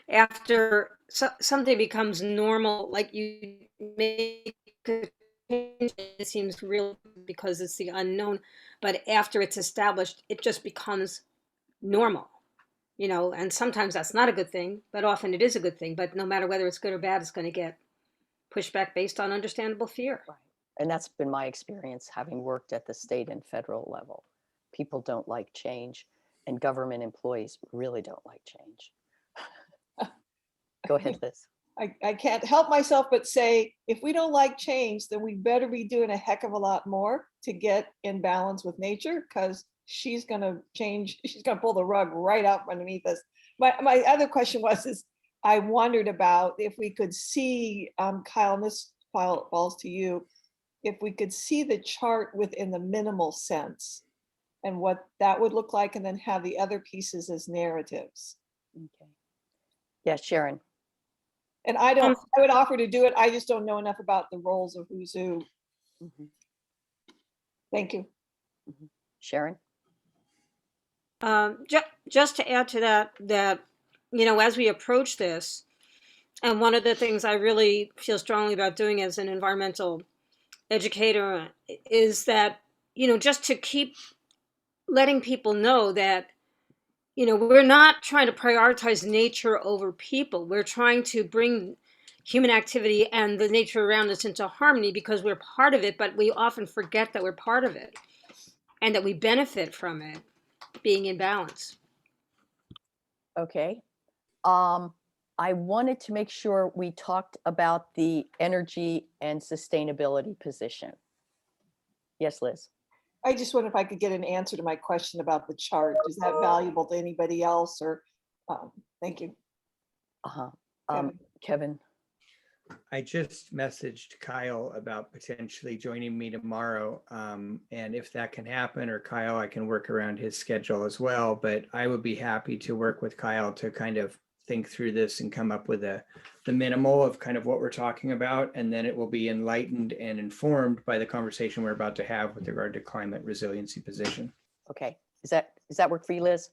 after something becomes normal, like you make a change, it seems real because it's the unknown. But after it's established, it just becomes normal. And sometimes that's not a good thing, but often it is a good thing. But no matter whether it's good or bad, it's going to get pushback based on understandable fear. Right. And that's been my experience having worked at the state and federal level. People don't like change, and government employees really don't like change. Go ahead, Liz. I can't help myself but say, if we don't like change, then we better be doing a heck of a lot more to get in balance with nature, because she's going to change. She's going to pull the rug right out underneath us. My other question is I wondered about if we could see, Kyle, and this falls to you, if we could see the chart within the minimal sense and what that would look like, and then have the other pieces as narratives. Okay. Yeah, Sharon. And I would offer to do it. I just don't know enough about the roles of who's who. Mm-hmm. Thank you. Mm-hmm. Sharon? Just to add to that, as we approach this, and one of the things I really feel strongly about doing as an environmental educator is that, just to keep letting people know that, we're not trying to prioritize nature over people. We're trying to bring human activity and the nature around us into harmony because we're part of it, but we often forget that we're part of it. and that we benefit from it being in balance. Okay. I wanted to make sure we talked about the energy and sustainability position. Yes, Liz. I just wonder if I could get an answer to my question about the chart. Is that valuable to anybody else or, thank you. Uh-huh. Kevin. Kevin. I just messaged Kyle about potentially joining me tomorrow. And if that can happen, or Kyle, I can work around his schedule as well. But I would be happy to work with Kyle to kind of think through this and come up with the minimal of kind of what we're talking about. And then it will be enlightened and informed by the conversation we're about to have with regard to climate resiliency position. Okay. Does that work for you, Liz?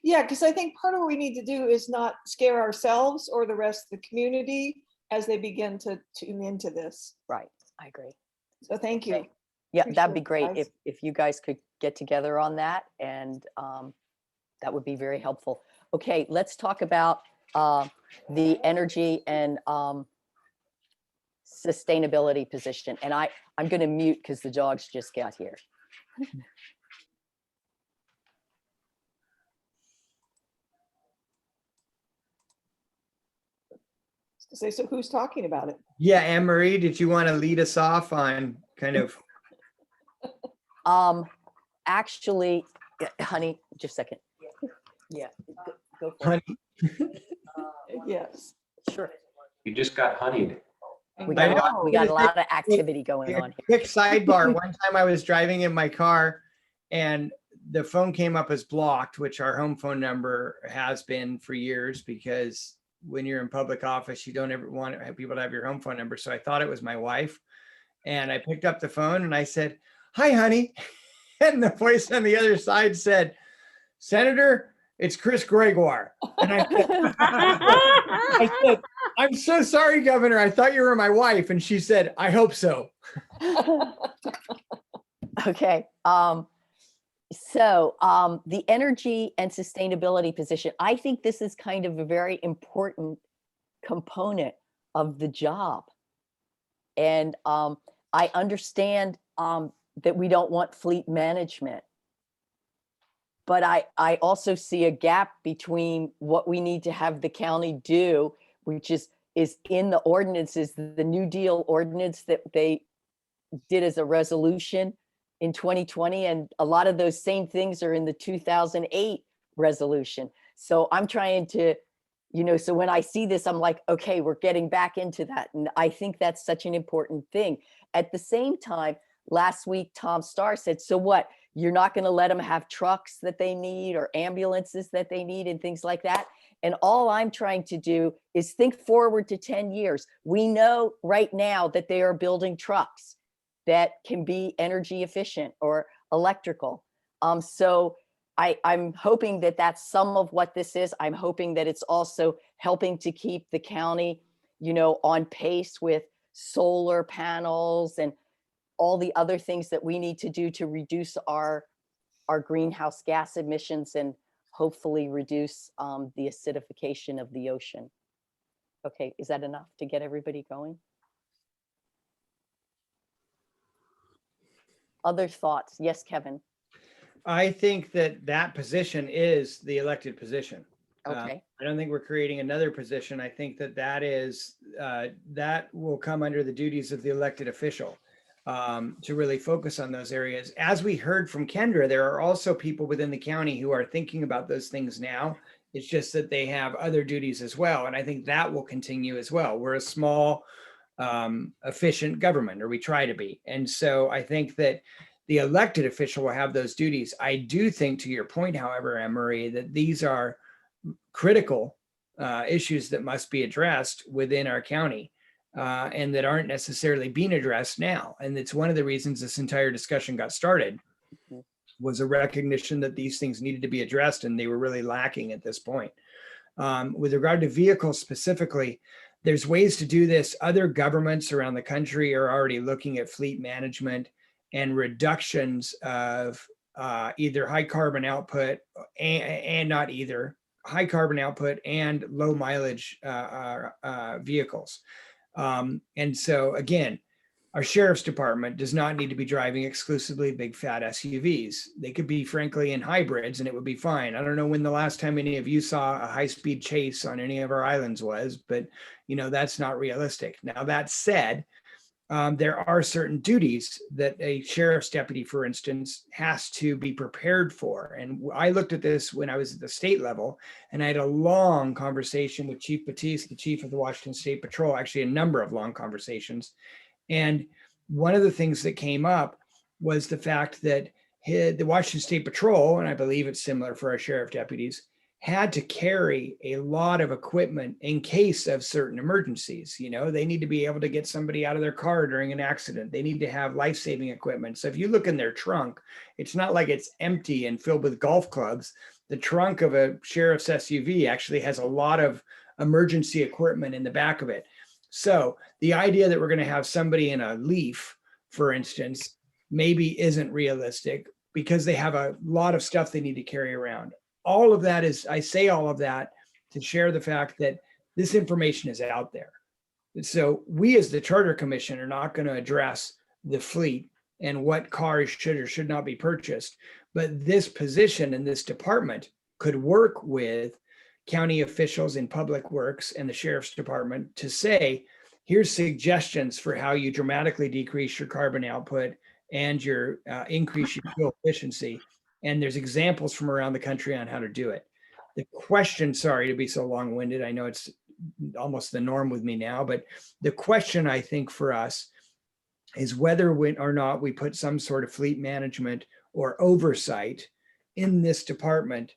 Yeah, because I think part of what we need to do is not scare ourselves or the rest of the community as they begin to tune into this. Right. I agree. So thank you. Okay. Yeah, that'd be Appreciate it, great guys. if you guys could get together on that, and that would be very helpful. Okay, let's talk about the energy and sustainability position. And I'm going to mute because the dogs just got here. So who's talking about it? Yeah, Anne Marie, did you want to lead us off on kind of? Actually, honey, just a second. Yeah, go for it. Yes. Sure. You just got honeyed. We got know. a lot of activity going on here. Quick sidebar. One time I was driving in my car and the phone came up as blocked, which our home phone number has been for years, because when you're in public office, you don't ever want to have people to have your home phone number. So I thought it was my wife, and I picked up the phone and I said, "Hi, honey." And the voice on the other side said, "Senator, it's Chris Gregoire." And I said, "I'm so sorry, Governor. I thought you were my wife." And she said, "I hope so." Okay. So the energy and sustainability position, I think this is kind of a very important component of the job. And I understand that we don't want fleet management. But I also see a gap between what we need to have the county do, which is in the ordinances, the New Deal ordinance that they did as a resolution in 2020. And a lot of those same things are in the 2008 resolution. So I'm trying to, so when I see this, I'm like, okay, we're getting back into that. And I think that's such an important thing. At the same time, last week, Tom Starr said, so what? You're not going to let them have trucks that they need or ambulances that they need and things like that. And all I'm trying to do is think forward to 10 years. We know right now that they are building trucks that can be energy efficient or electrical. So I'm hoping that that's some of what this is. I'm hoping that it's also helping to keep the county, on pace with solar panels and all the other things that we need to do to reduce our greenhouse gas emissions and hopefully reduce the acidification of the ocean. Okay, is that enough to get everybody going? Other thoughts? Yes, Kevin. I think that position is the elected position. Okay. I don't think we're creating another position. I think that is that will come under the duties of the elected official to really focus on those areas. As we heard from Kendra, there are also people within the county who are thinking about those things now. It's just that they have other duties as well. And I think that will continue as well. We're a small, efficient government, or we try to be. And so I think that the elected official will have those duties. I do think, to your point, however, Anne-Marie, that these are critical issues that must be addressed within our county and that aren't necessarily being addressed now. And it's one of the reasons this entire discussion got started, was a recognition that these things needed to be addressed and they were really lacking at this point. With regard to vehicles specifically, there's ways to do this. Other governments around the country are already looking at fleet management and reductions of either high carbon output and not either high carbon output and low mileage vehicles. And so again, our sheriff's department does not need to be driving exclusively big fat SUVs. They could be frankly in hybrids and it would be fine. I don't know when the last time any of you saw a high-speed chase on any of our islands was, but you know, that's not realistic. Now that said, there are certain duties that a sheriff's deputy, for instance, has to be prepared for. And I looked at this when I was at the state level, and I had a long conversation with Chief Batiste, the chief of the Washington State Patrol, actually a number of long conversations. And one of the things that came up was the fact that the Washington State Patrol, and I believe it's similar for our sheriff deputies, had to carry a lot of equipment in case of certain emergencies. You know, they need to be able to get somebody out of their car during an accident. They need to have life-saving equipment. So if you look in their trunk, it's not like it's empty and filled with golf clubs. The trunk of a sheriff's SUV actually has a lot of emergency equipment in the back of it. So the idea that we're going to have somebody in a Leaf, for instance, maybe isn't realistic because they have a lot of stuff they need to carry around. All of that is, I say all of that to share the fact that this information is out there. So we as the Charter Commission are not going to address the fleet and what cars should or should not be purchased. But this position in this department could work with county officials in public works and the sheriff's department to say, here's suggestions for how you dramatically decrease your carbon output and your increase your fuel efficiency. And there's examples from around the country on how to do it. The question, sorry to be so long-winded, I know it's almost the norm with me now, but the question I think for us is whether or not we put some sort of fleet management or oversight in this department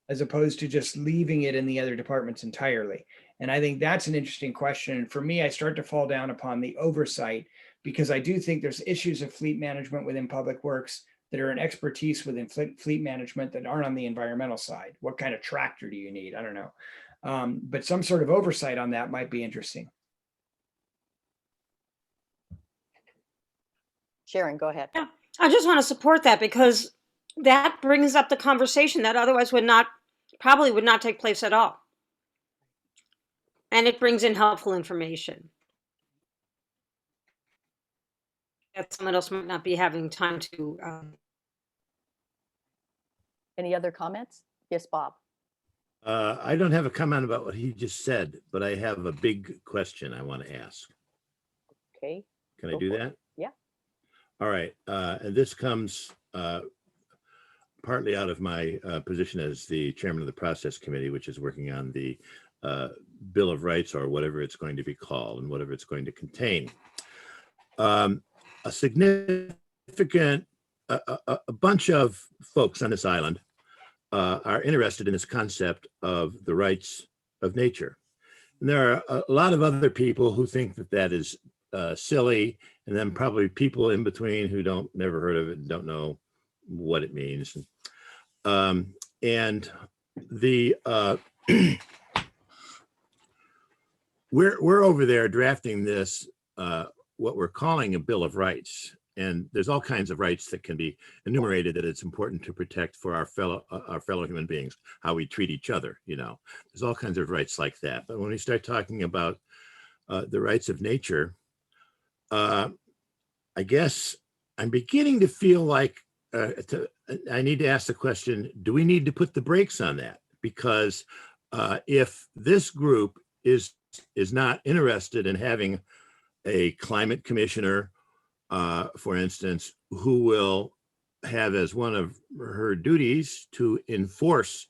as opposed to just leaving it in the other departments entirely. And I think that's an interesting question. And for me, I start to fall down upon the oversight because I do think there's issues of fleet management within public works that are an expertise within fleet management that aren't on the environmental side. What kind of tractor do you need? I don't know. But some sort of oversight on that might be interesting. Sharon, go ahead. Yeah, I just want to support that because that brings up the conversation that otherwise probably would not take place at all. And it brings in helpful information that someone else might not be having time to. Any other comments? Yes, Bob. I don't have a comment about what he just said, but I have a big question I want to ask. Okay. Can I do that? Yeah. All right. And this comes partly out of my position as the chairman of the process committee, which is working on the Bill of Rights or whatever it's going to be called and whatever it's going to contain. A significant, a bunch of folks on this island are interested in this concept of the rights of nature. And there are a lot of other people who think that that is silly, and then probably people in between who never heard of it and don't know what it means. And the we're over there drafting this what we're calling a Bill of Rights, and there's all kinds of rights that can be enumerated that it's important to protect for our fellow human beings, how we treat each other. You know, there's all kinds of rights like that. But when we start talking about the rights of nature, I guess I'm beginning to feel like I need to ask the question, do we need to put the brakes on that? Because if this group is not interested in having a climate commissioner, for instance, who will have as one of her duties to enforce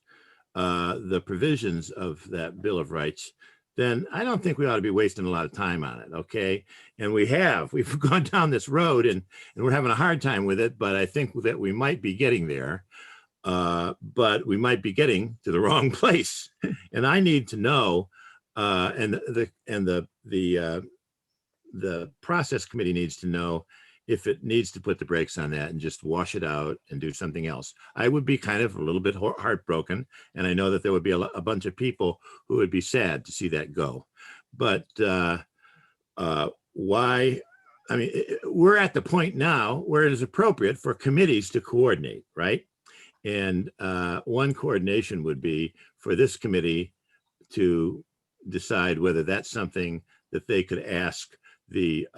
the provisions of that Bill of Rights, then I don't think we ought to be wasting a lot of time on it, okay? And we've gone down this road and we're having a hard time with it, but I think that we might be getting there, but we might be getting to the wrong place. And I need to know, and the process committee needs to know if it needs to put the brakes on that and just wash it out and do something else. I would be kind of a little bit heartbroken, and I know that there would be a bunch of people who would be sad to see that go. But why? I mean, we're at the point now where it is appropriate for committees to coordinate, right? And one coordination would be for this committee to decide whether that's something that they could ask the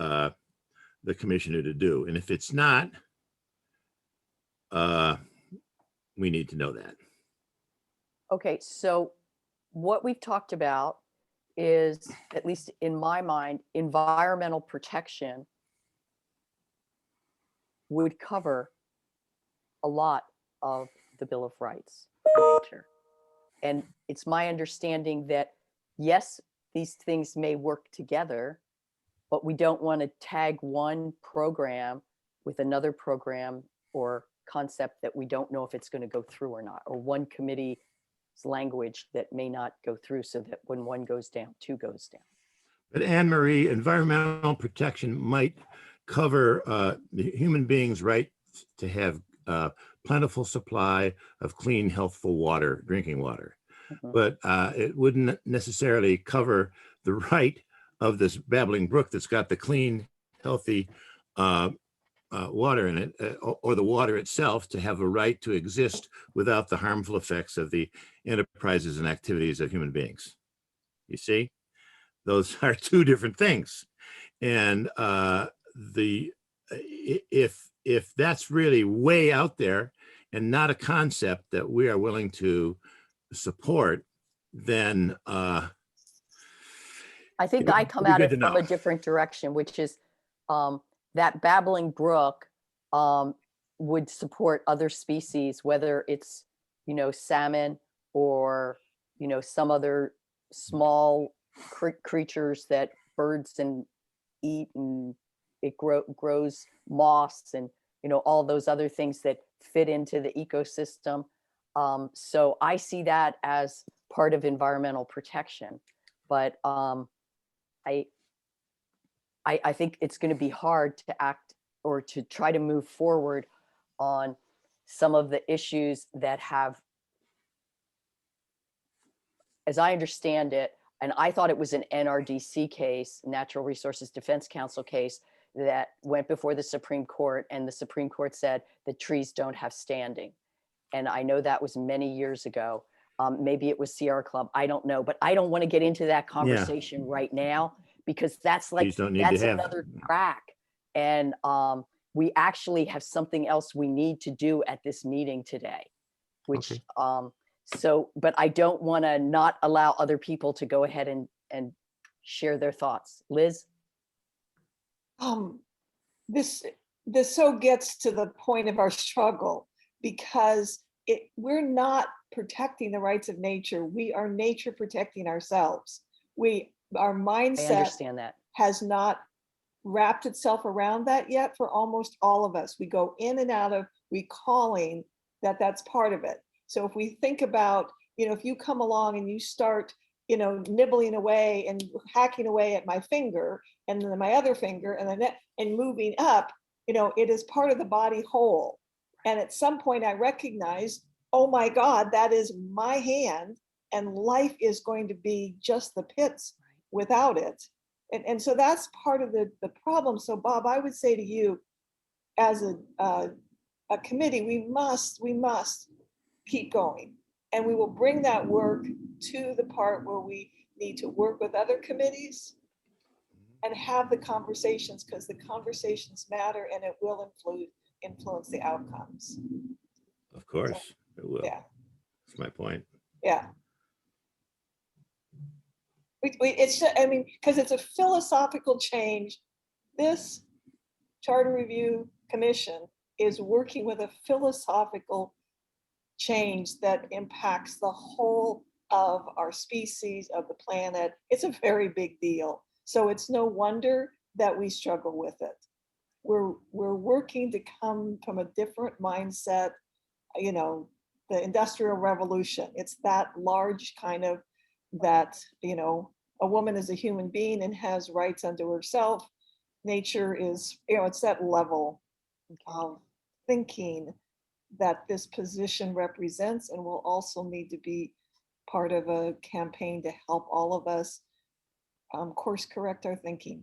the commissioner to do. And if it's not, we need to know that. Okay, so what we've talked about is, at least in my mind, environmental protection would cover a lot of the Bill of Rights for nature. And it's my understanding that, yes, these things may work together, but we don't want to tag one program with another program or concept that we don't know if it's going to go through or not, or one committee's language that may not go through, so that when one goes down, two goes down. But Anne Marie, environmental protection might cover the human being's right to have plentiful supply of clean, healthful water, drinking water. But it wouldn't necessarily cover the right of this babbling brook that's got the clean, healthy water in it, or the water itself, to have a right to exist without the harmful effects of the enterprises and activities of human beings. You see, those are two different things. And if that's really way out there and not a concept that we are willing to support, then I think I come at it from a different direction, which is that babbling brook would support other species, whether it's, salmon or, some other small creatures that birds and eat, and it grows moss and, all those other things that fit into the ecosystem. So I see that as part of environmental protection, but I think it's going to be hard to act or to try to move forward on some of the issues that have, as I understand it, and I thought it was an NRDC case, Natural Resources Defense Council case, that went before the Supreme Court, and the Supreme Court said the trees don't have standing. And I know that was many years ago. Maybe it was Sierra Club, I don't know, but I don't want to get into that conversation right now, because that's like, that's another track. And we actually have something else we need to do at this meeting today, which, but I don't want to not allow other people to go ahead and share their thoughts. Liz? This so gets to the point of our struggle, because we're not protecting the rights of nature. We are nature protecting ourselves. Our mindset, I understand that, has not wrapped itself around that yet for almost all of us. We go in and out of recalling that that's part of it. So if we think about, if you come along and you start, nibbling away and hacking away at my finger and then my other finger and moving up, it is part of the body whole. And at some point I recognize, oh my God, that is my hand, and life is going to be just the pits without it. And so that's part of the problem. So Bob, I would say to you, as a committee, we must keep going. And we will bring that work to the part where we need to work with other committees and have the conversations, because the conversations matter and it will influence the outcomes. Of course, it will. Yeah. That's my point. Yeah. Because it's a philosophical change. This Charter Review Commission is working with a philosophical change that impacts the whole of our species, of the planet. It's a very big deal. So it's no wonder that we struggle with it. We're working to come from a different mindset, the Industrial Revolution. It's that large kind of that, a woman is a human being and has rights unto herself. Nature is, it's that level of thinking that this position represents, and will also need to be part of a campaign to help all of us course correct our thinking.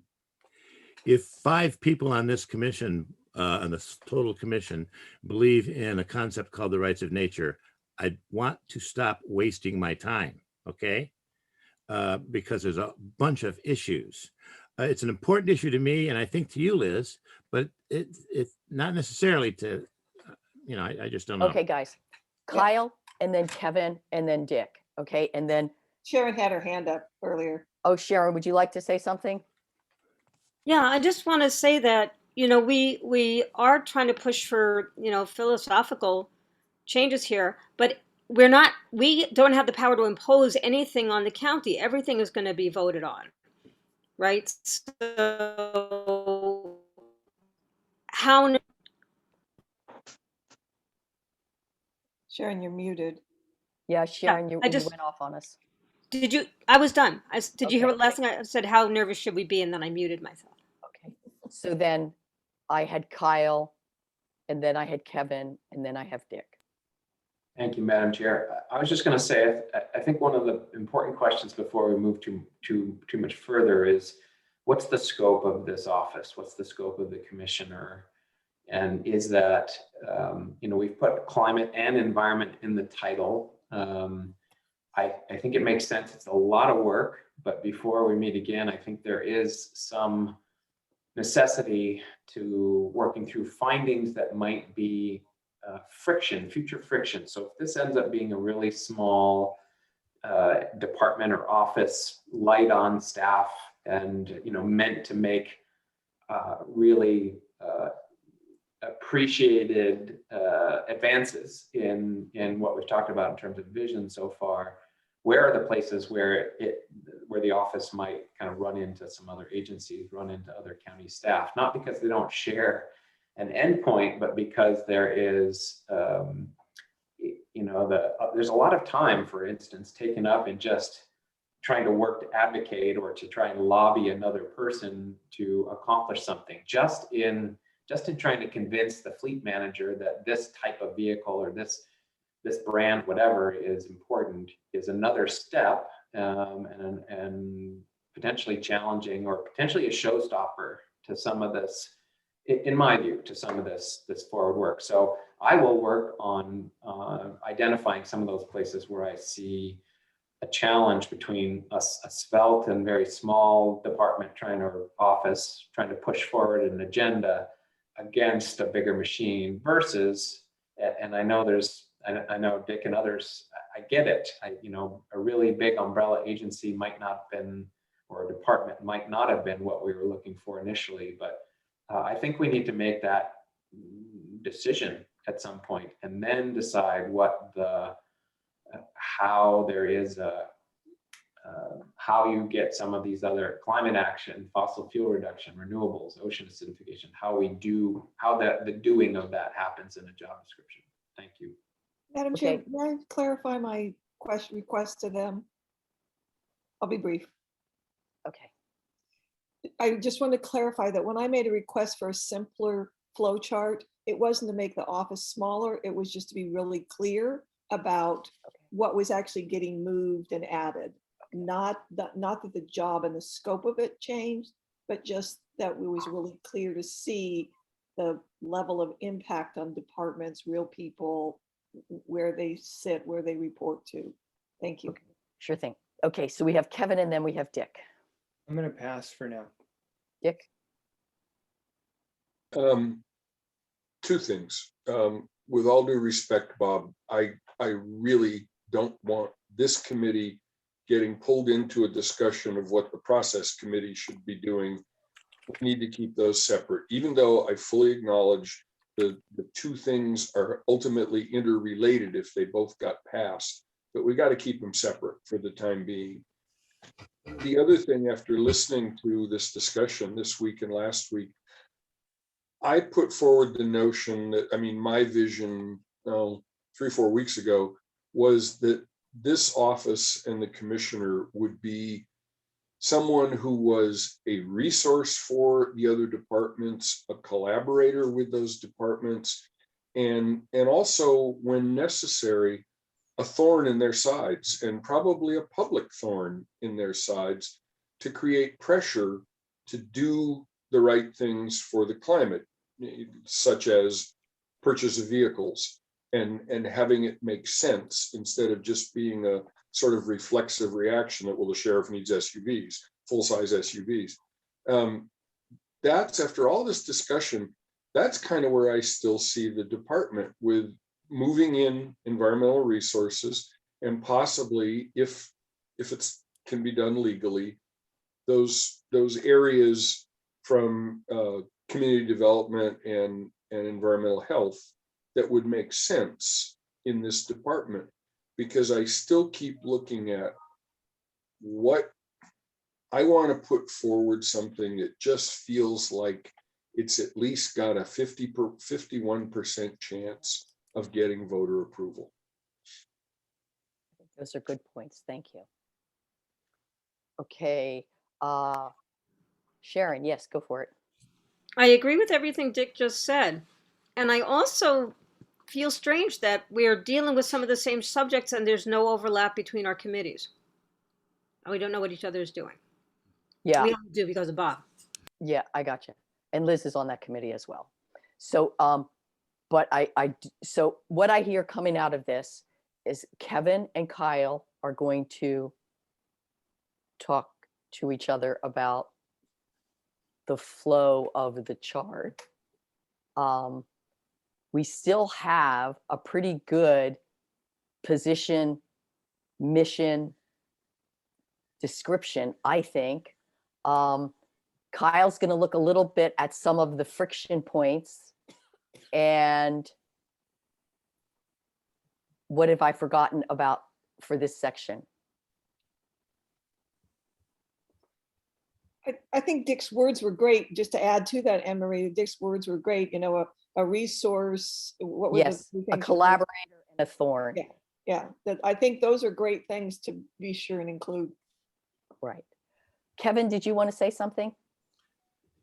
If 5 people on this commission, on this total commission, believe in a concept called the rights of nature, I want to stop wasting my time, okay? Because there's a bunch of issues. It's an important issue to me, and I think to you, Liz, but it's not necessarily to, I just don't know. Okay, guys, Yeah. Kyle, and then Kevin, and then Dick. Okay, and then, Sharon had her hand up earlier. oh, Sharon, would you like to say something? Yeah, I just want to say that, we are trying to push for, philosophical changes here, but we don't have the power to impose anything on the county. Everything is going to be voted on, right? So how Sharon, you're muted. Yeah, Sharon, I you just went off on us. did you I was done. Did you hear Okay. what last thing I said? How nervous should we be? And then I muted myself. Okay, so then I had Kyle, and then I had Kevin, and then I have Dick. Thank you, Madam Chair. I was just going to say, I think one of the important questions before we move too much further is, what's the scope of this office? What's the scope of the commissioner? And is that, we've put climate and environment in the title. I think it makes sense. It's a lot of work, but before we meet again, I think there is some necessity to working through findings that might be future friction. So if this ends up being a really small department or office, light on staff, and meant to make really appreciated advances in what we've talked about in terms of vision so far, where are the places where the office might kind of run into some other agencies, run into other county staff, not because they don't share an endpoint, but because there is, there's a lot of time, for instance, taken up in just trying to work to advocate or to try and lobby another person to accomplish something. Just in trying to convince the fleet manager that this type of vehicle or this brand, whatever, is important, is another step, and potentially challenging or potentially a showstopper to some of this, in my view, to some of this forward work. So I will work on identifying some of those places where I see a challenge between a svelte and very small department office trying to push forward an agenda against a bigger machine versus, and I know Dick and others, I get it. A really big umbrella agency might not have been, or a department might not have been what we were looking for initially, but I think we need to make that decision at some point and then decide how you get some of these other climate action, fossil fuel reduction, renewables, ocean acidification, how the doing of that happens in a job description. Thank you. Madam Okay. Chair, may I clarify my request to them? I'll be brief. Okay, I just want to clarify that when I made a request for a simpler flow chart, it wasn't to make the office smaller. It was just to be really clear about what was actually getting moved and added. Not that the job and the scope of it changed, but just that it was really clear to see the level of impact on departments, real people, where they sit, where they report to. Thank you. sure thing. Okay, so we have Kevin, and then we have Dick. I'm going to pass for now. Dick? Two things. With all due respect, Bob, I really don't want this committee getting pulled into a discussion of what the process committee should be doing. We need to keep those separate, even though I fully acknowledge the two things are ultimately interrelated if they both got passed, but we got to keep them separate for the time being. The other thing, after listening to this discussion this week and last week, I put forward the notion that, my vision 3 or 4 weeks ago was that this office and the commissioner would be someone who was a resource for the other departments, a collaborator with those departments, and also, when necessary, a thorn in their sides, and probably a public thorn in their sides, to create pressure to do the right things for the climate, such as purchase of vehicles and having it make sense instead of just being a sort of reflexive reaction that, well, the sheriff needs SUVs, full-size SUVs. That's, after all this discussion, that's kind of where I still see the department with moving in environmental resources, and possibly, if it's can be done legally, those areas from community development and environmental health that would make sense in this department, because I still keep looking at what I want to put forward, something that just feels like it's at least got a 51% chance of getting voter approval. Those are good points. Thank you. Okay. Sharon, yes, go for it. I agree with everything Dick just said. And I also feel strange that we're dealing with some of the same subjects and there's no overlap between our committees. And we don't know what each other is doing. Yeah. We don't do because of Bob. Yeah, I got you. And Liz is on that committee as well. So, but so what I hear coming out of this is Kevin and Kyle are going to talk to each other about the flow of the chart. We still have a pretty good position, mission, description, I think. Kyle's going to look a little bit at some of the friction points. And what have I forgotten about for this section? I think Dick's words were great. Just to add to that, Anne Marie, Dick's words were great. You know, a resource. What were Yes, the a collaborator and a thorn. Yeah, yeah. That, I think those are great things to be sure and include. Right. Kevin, did you want to say something?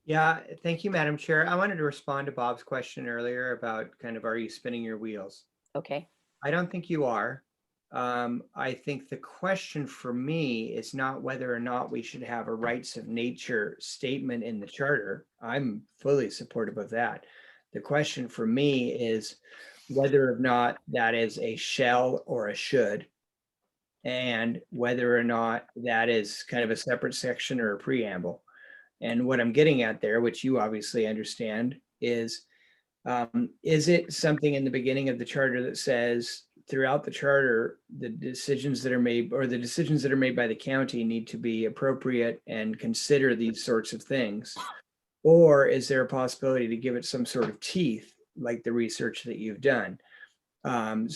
Yeah, thank you, Madam Chair. I wanted to respond to Bob's question earlier about kind of, are you spinning your wheels? Okay. I don't think you are. I think the question for me is not whether or not we should have a rights of nature statement in the charter. I'm fully supportive of that. The question for me is whether or not that is a shall or a should, and whether or not that is kind of a separate section or a preamble. And what I'm getting at there, which you obviously understand, is it something in the beginning of the charter that says throughout the charter, the decisions that are made, or the decisions that are made by the county, need to be appropriate and consider these sorts of things? Or is there a possibility to give it some sort of teeth, like the research that you've done? And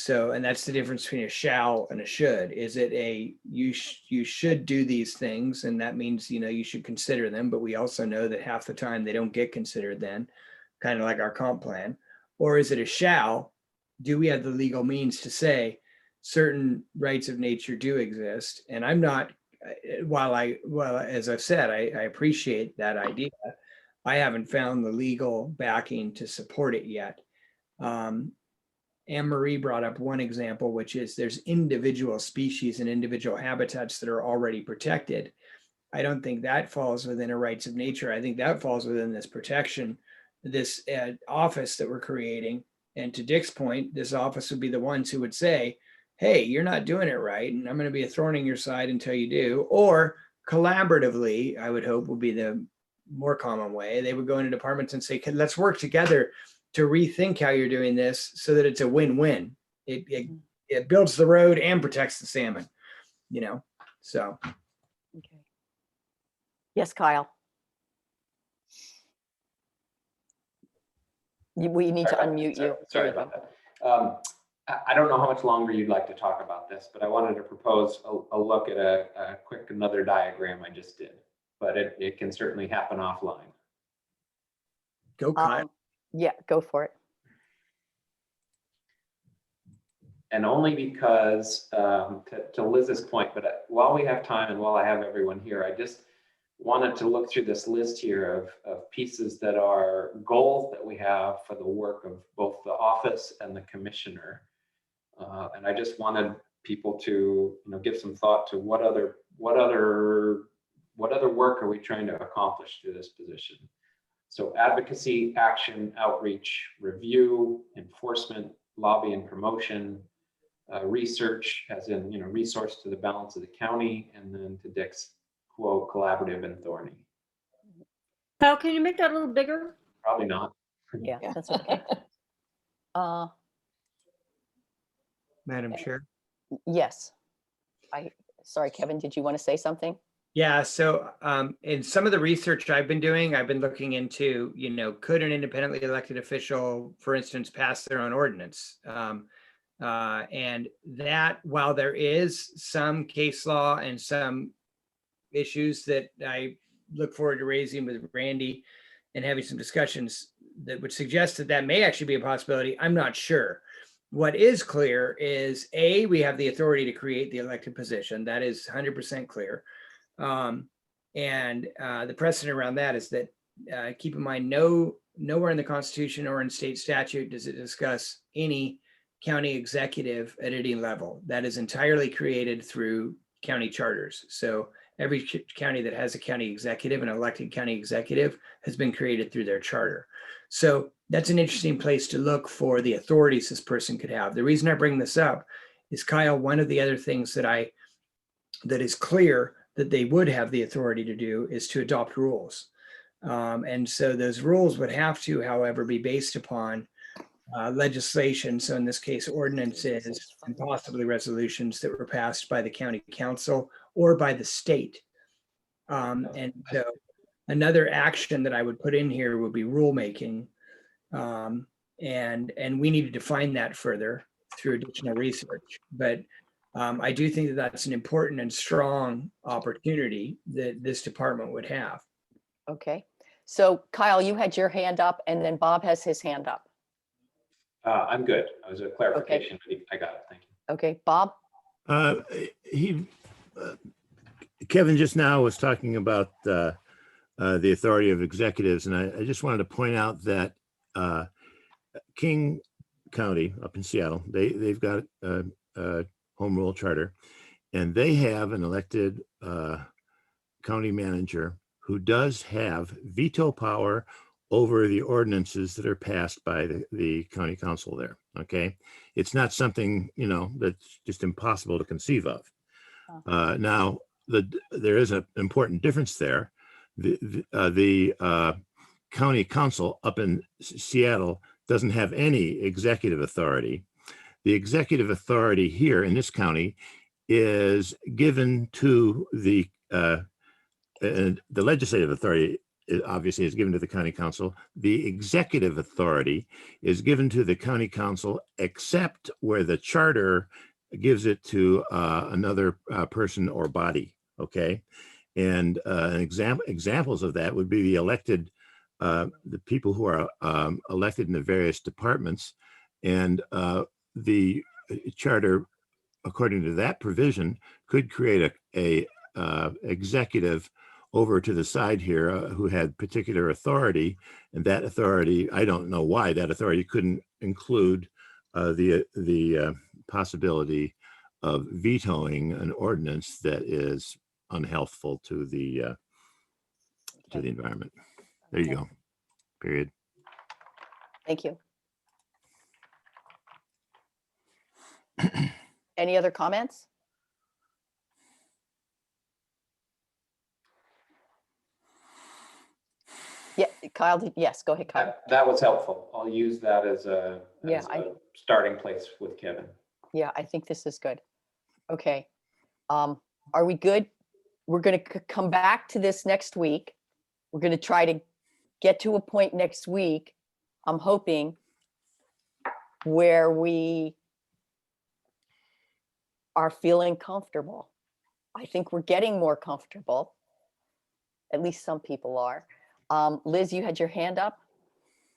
that's the difference between a shall and a should. Is it a you should do these things, and that means, you know, you should consider them, but we also know that half the time they don't get considered then, kind of like our comp plan? Or is it a shall? Do we have the legal means to say certain rights of nature do exist? And I'm not, while as I've said, I appreciate that idea, I haven't found the legal backing to support it yet. Anne Marie brought up one example, which is there's individual species and individual habitats that are already protected. I don't think that falls within a rights of nature. I think that falls within this protection, this office that we're creating. And to Dick's point, this office would be the ones who would say, hey, you're not doing it right, and I'm going to be a thorn in your side until you do. Or collaboratively, I would hope would be the more common way. They would go into departments and say, let's work together to rethink how you're doing this so that it's a win-win. It builds the road and protects the salmon, you know, so. Okay. Yes, Kyle. We need to unmute you. Sorry about that. I don't know how much longer you'd like to talk about this, but I wanted to propose a look at a quick another diagram I just did, but it can certainly happen offline. Go, Kyle. Yeah, go for it. And only because, to Liz's point, but while we have time and while I have everyone here, I just wanted to look through this list here of pieces that are goals that we have for the work of both the office and the commissioner. And I just wanted people to, you know, give some thought to what other work are we trying to accomplish through this position. So advocacy, action, outreach, review, enforcement, lobby and promotion, research, as in, you know, resource to the balance of the county, and then to Dick's quote, collaborative and thorny. Kyle, can you make that a little bigger? Probably not. Yeah, Yeah. that's okay. Madam Chair. Yes. Sorry, Kevin, did you want to say something? Yeah, so in some of the research I've been doing, I've been looking into, could an independently elected official, for instance, pass their own ordinance? And that, while there is some case law and some issues that I look forward to raising with Randy and having some discussions that would suggest that that may actually be a possibility, I'm not sure. What is clear is A, we have the authority to create the elected position. That is 100% clear. And the precedent around that is that, keep in mind, nowhere in the Constitution or in state statute does it discuss any county executive at any level. That is entirely created through county charters. So every county that has a county executive, an elected county executive, has been created through their charter. So that's an interesting place to look for the authorities this person could have. The reason I bring this up is, Kyle, one of the other things that is clear that they would have the authority to do is to adopt rules. And so those rules would have to, however, be based upon legislation. So in this case, ordinances and possibly resolutions that were passed by the county council or by the state. And so another action that I would put in here would be rulemaking. And we need to define that further through additional research. But I do think that that's an important and strong opportunity that this department would have. Okay. So Kyle, you had your hand up and then Bob has his hand up. I'm good. That was a clarification. I got it. Thank you. Okay, Bob? Kevin just now was talking about the authority of executives, and I just wanted to point out that King County up in Seattle, they've got a home rule charter, and they have an elected county manager who does have veto power over the ordinances that are passed by the county council there. Okay, it's not something that's just impossible to conceive of. Now, there is an important difference there. The county council up in Seattle doesn't have any executive authority. The executive authority here in this county is given to the legislative authority. Obviously is given to the county council. The executive authority is given to the county council, except where the charter gives it to another person or body. Okay, and examples of that would be the elected, the people who are elected in the various departments, and the charter, according to that provision, could create a executive over to the side here who had particular authority, and that authority, I don't know why that authority couldn't include the possibility of vetoing an ordinance that is unhealthful to the environment. There you go. Period. Thank you. Any other comments? Yeah, Kyle, yes, go ahead, Kyle. That was helpful. I'll use that as a starting place with Kevin. Yeah, I think this is good. Okay. Are we good? We're going to come back to this next week. We're going to try to get to a point next week, I'm hoping, where we are feeling comfortable. I think we're getting more comfortable. At least some people are. Liz, you had your hand up.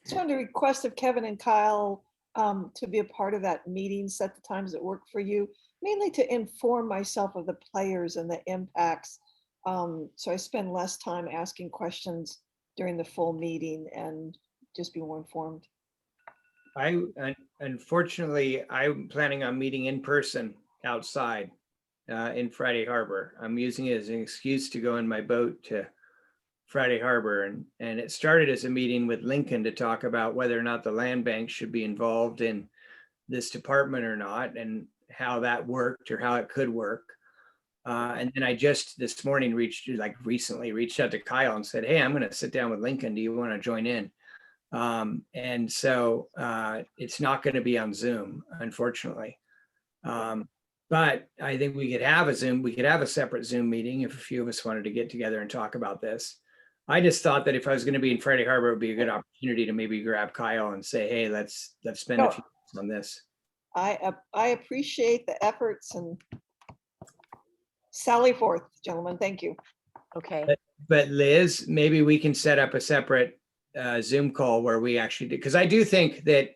Just wanted to request of Kevin and Kyle to be a part of that meeting, set the times that work for you, mainly to inform myself of the players and the impacts. So I spend less time asking questions during the full meeting and just be more informed. Unfortunately, I'm planning on meeting in person outside in Friday Harbor. I'm using it as an excuse to go in my boat to Friday Harbor, and it started as a meeting with Lincoln to talk about whether or not the land bank should be involved in this department or not, and how that worked or how it could work. And then I just this morning recently reached out to Kyle and said, hey, I'm going to sit down with Lincoln. Do you want to join in? And so it's not going to be on Zoom, unfortunately. But I think we could have a separate Zoom meeting if a few of us wanted to get together and talk about this. I just thought that if I was going to be in Friday Harbor, it would be a good opportunity to maybe grab Kyle and say, hey, let's spend a few minutes on this. I appreciate the efforts and sally forth, gentlemen. Thank you. Okay. But Liz, maybe we can set up a separate Zoom call where we actually do, because I do think that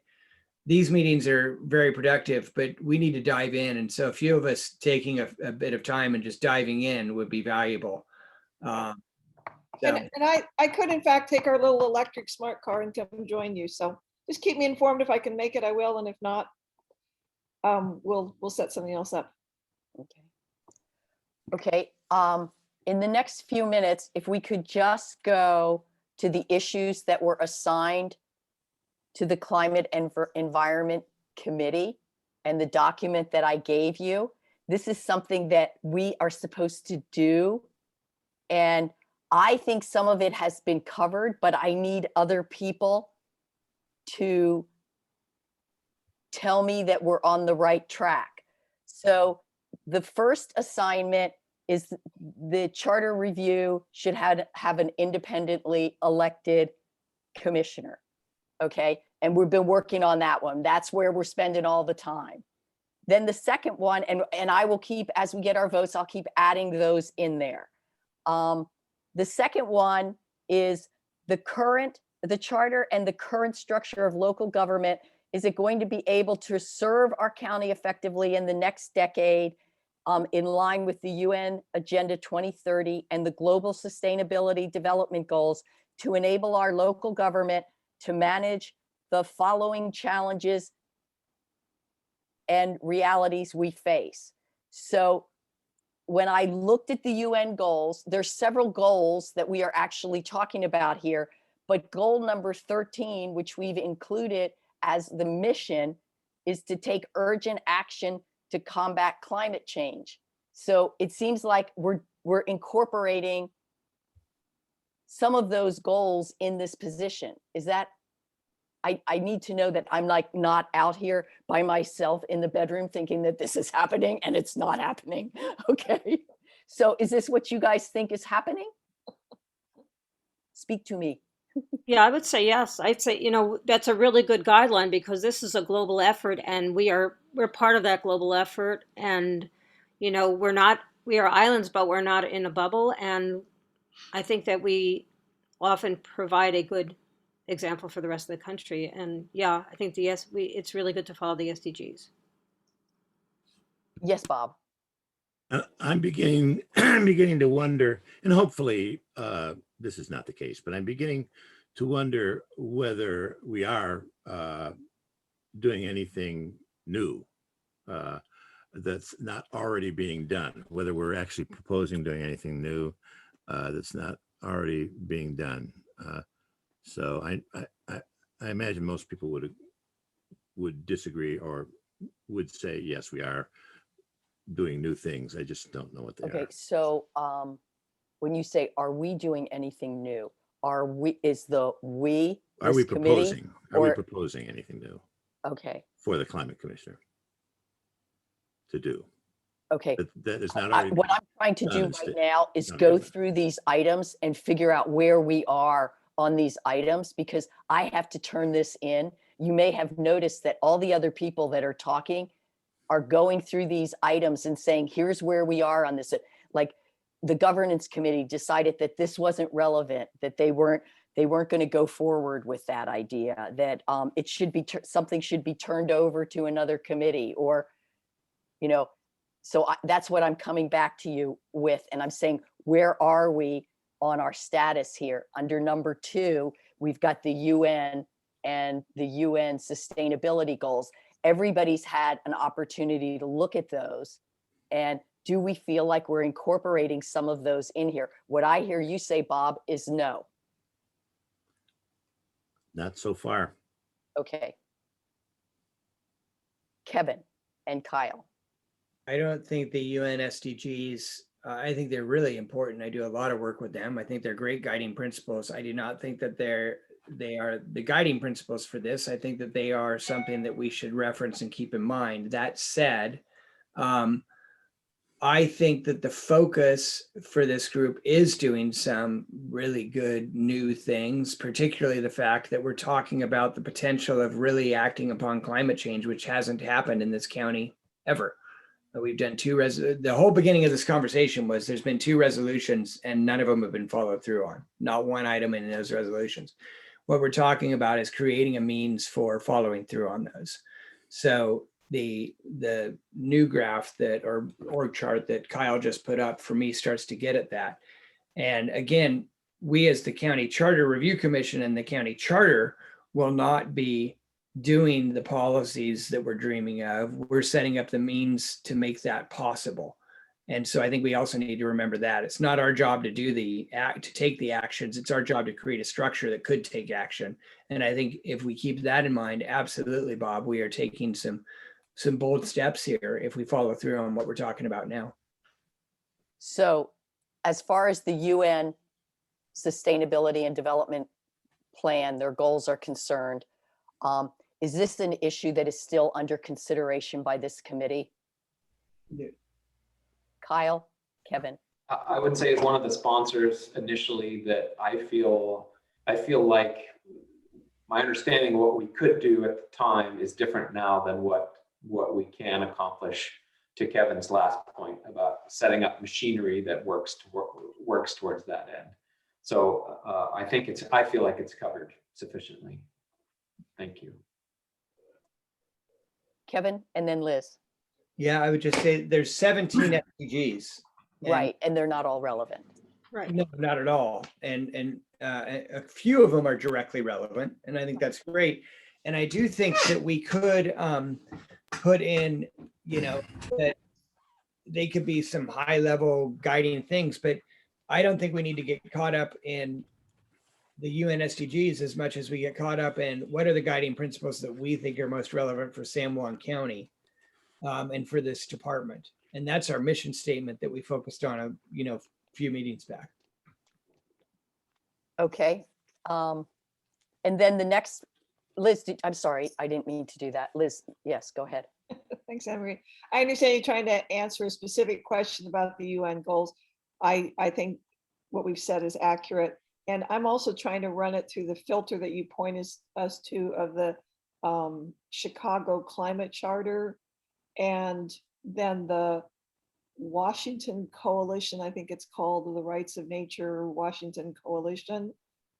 these meetings are very productive, but we need to dive in. And so a few of us taking a bit of time and just diving in would be valuable. And I could in fact take our little electric smart car and come join you. So just keep me informed. If I can make it, I will. And if not, we'll set something else up. Okay. In the next few minutes, if we could just go to the issues that were assigned to the Climate and Environment Committee and the document that I gave you. This is something that we are supposed to do. And I think some of it has been covered, but I need other people to tell me that we're on the right track. So the first assignment is the charter review should have an independently elected commissioner. Okay, and we've been working on that one. That's where we're spending all the time. Then the second one, and I will keep, as we get our votes, I'll keep adding those in there. The second one is the charter and the current structure of local government. Is it going to be able to serve our county effectively in the next decade, in line with the UN Agenda 2030 and the Global Sustainability Development Goals to enable our local government to manage the following challenges and realities we face? So when I looked at the UN goals, there's several goals that we are actually talking about here, but goal number 13, which we've included as the mission, is to take urgent action to combat climate change. So it seems like we're incorporating some of those goals in this position. Is that, I need to know that I'm like not out here by myself in the bedroom thinking that this is happening and it's not happening. Okay. So is this what you guys think is happening? Speak to me. Yeah, I would say yes. I'd say, that's a really good guideline because this is a global effort and we're part of that global effort. And, we are islands, but we're not in a bubble. And I think that we often provide a good example for the rest of the country. And yeah, I think it's really good to follow the SDGs. Yes, Bob. I'm beginning to wonder, and hopefully this is not the case, but I'm beginning to wonder whether we are doing anything new that's not already being done, whether we're actually proposing doing anything new that's not already being done. So I imagine most people would disagree or would say, yes, we are doing new things. I just don't know what they are. Okay, so when you say, are we doing anything new? Are we proposing? Are we proposing anything new? Okay. For the climate commissioner to do? Okay. That is not already. What I'm trying to do right now is go through these items and figure out where we are on these items, because I have to turn this in. You may have noticed that all the other people that are talking are going through these items and saying, here's where we are on this. Like the governance committee decided that this wasn't relevant, that they weren't going to go forward with that idea, that it should be something should be turned over to another committee, or, so that's what I'm coming back to you with. And I'm saying, where are we on our status here? Under number 2, we've got the UN and the UN sustainability goals. Everybody's had an opportunity to look at those. And do we feel like we're incorporating some of those in here? What I hear you say, Bob, is no. Not so far. Okay. Kevin and Kyle. I don't think the UN SDGs, I think they're really important. I do a lot of work with them. I think they're great guiding principles. I do not think that they are the guiding principles for this. I think that they are something that we should reference and keep in mind. That said, I think that the focus for this group is doing some really good new things, particularly the fact that we're talking about the potential of really acting upon climate change, which hasn't happened in this county ever. We've done the whole beginning of this conversation was there's been 2 resolutions and none of them have been followed through on, not one item in those resolutions. What we're talking about is creating a means for following through on those. So the new graph that or org chart that Kyle just put up for me starts to get at that. And again, we as the County Charter Review Commission and the County Charter will not be doing the policies that we're dreaming of. We're setting up the means to make that possible. And so I think we also need to remember that it's not our job to do to take the actions. It's our job to create a structure that could take action. And I think if we keep that in mind, absolutely, Bob, we are taking some bold steps here if we follow through on what we're talking about now. So as far as the UN Sustainability and Development Plan, their goals are concerned, is this an issue that is still under consideration by this committee? Yeah. Kyle, Kevin. I would say as one of the sponsors initially that I feel like my understanding of what we could do at the time is different now than what we can accomplish, to Kevin's last point about setting up machinery that works towards that end. So I feel like it's covered sufficiently. Thank you. Kevin, and then Liz. Yeah, I would just say there's 17 SDGs. Right, and they're not all relevant. Right. No, not at all. And a few of them are directly relevant, and I think that's great. And I do think that we could put in, that they could be some high level guiding things, but I don't think we need to get caught up in the UN SDGs as much as we get caught up in what are the guiding principles that we think are most relevant for San Juan County and for this department. And that's our mission statement that we focused on a few meetings back. Okay. And then the next, Liz, I'm sorry, I didn't mean to do that. Liz, yes, go ahead. Thanks, Anne-Marie. I understand you're trying to answer a specific question about the UN goals. I think what we've said is accurate. And I'm also trying to run it through the filter that you point us to of the Chicago Climate Charter and then the Washington Coalition, I think it's called the Rights of Nature Washington Coalition,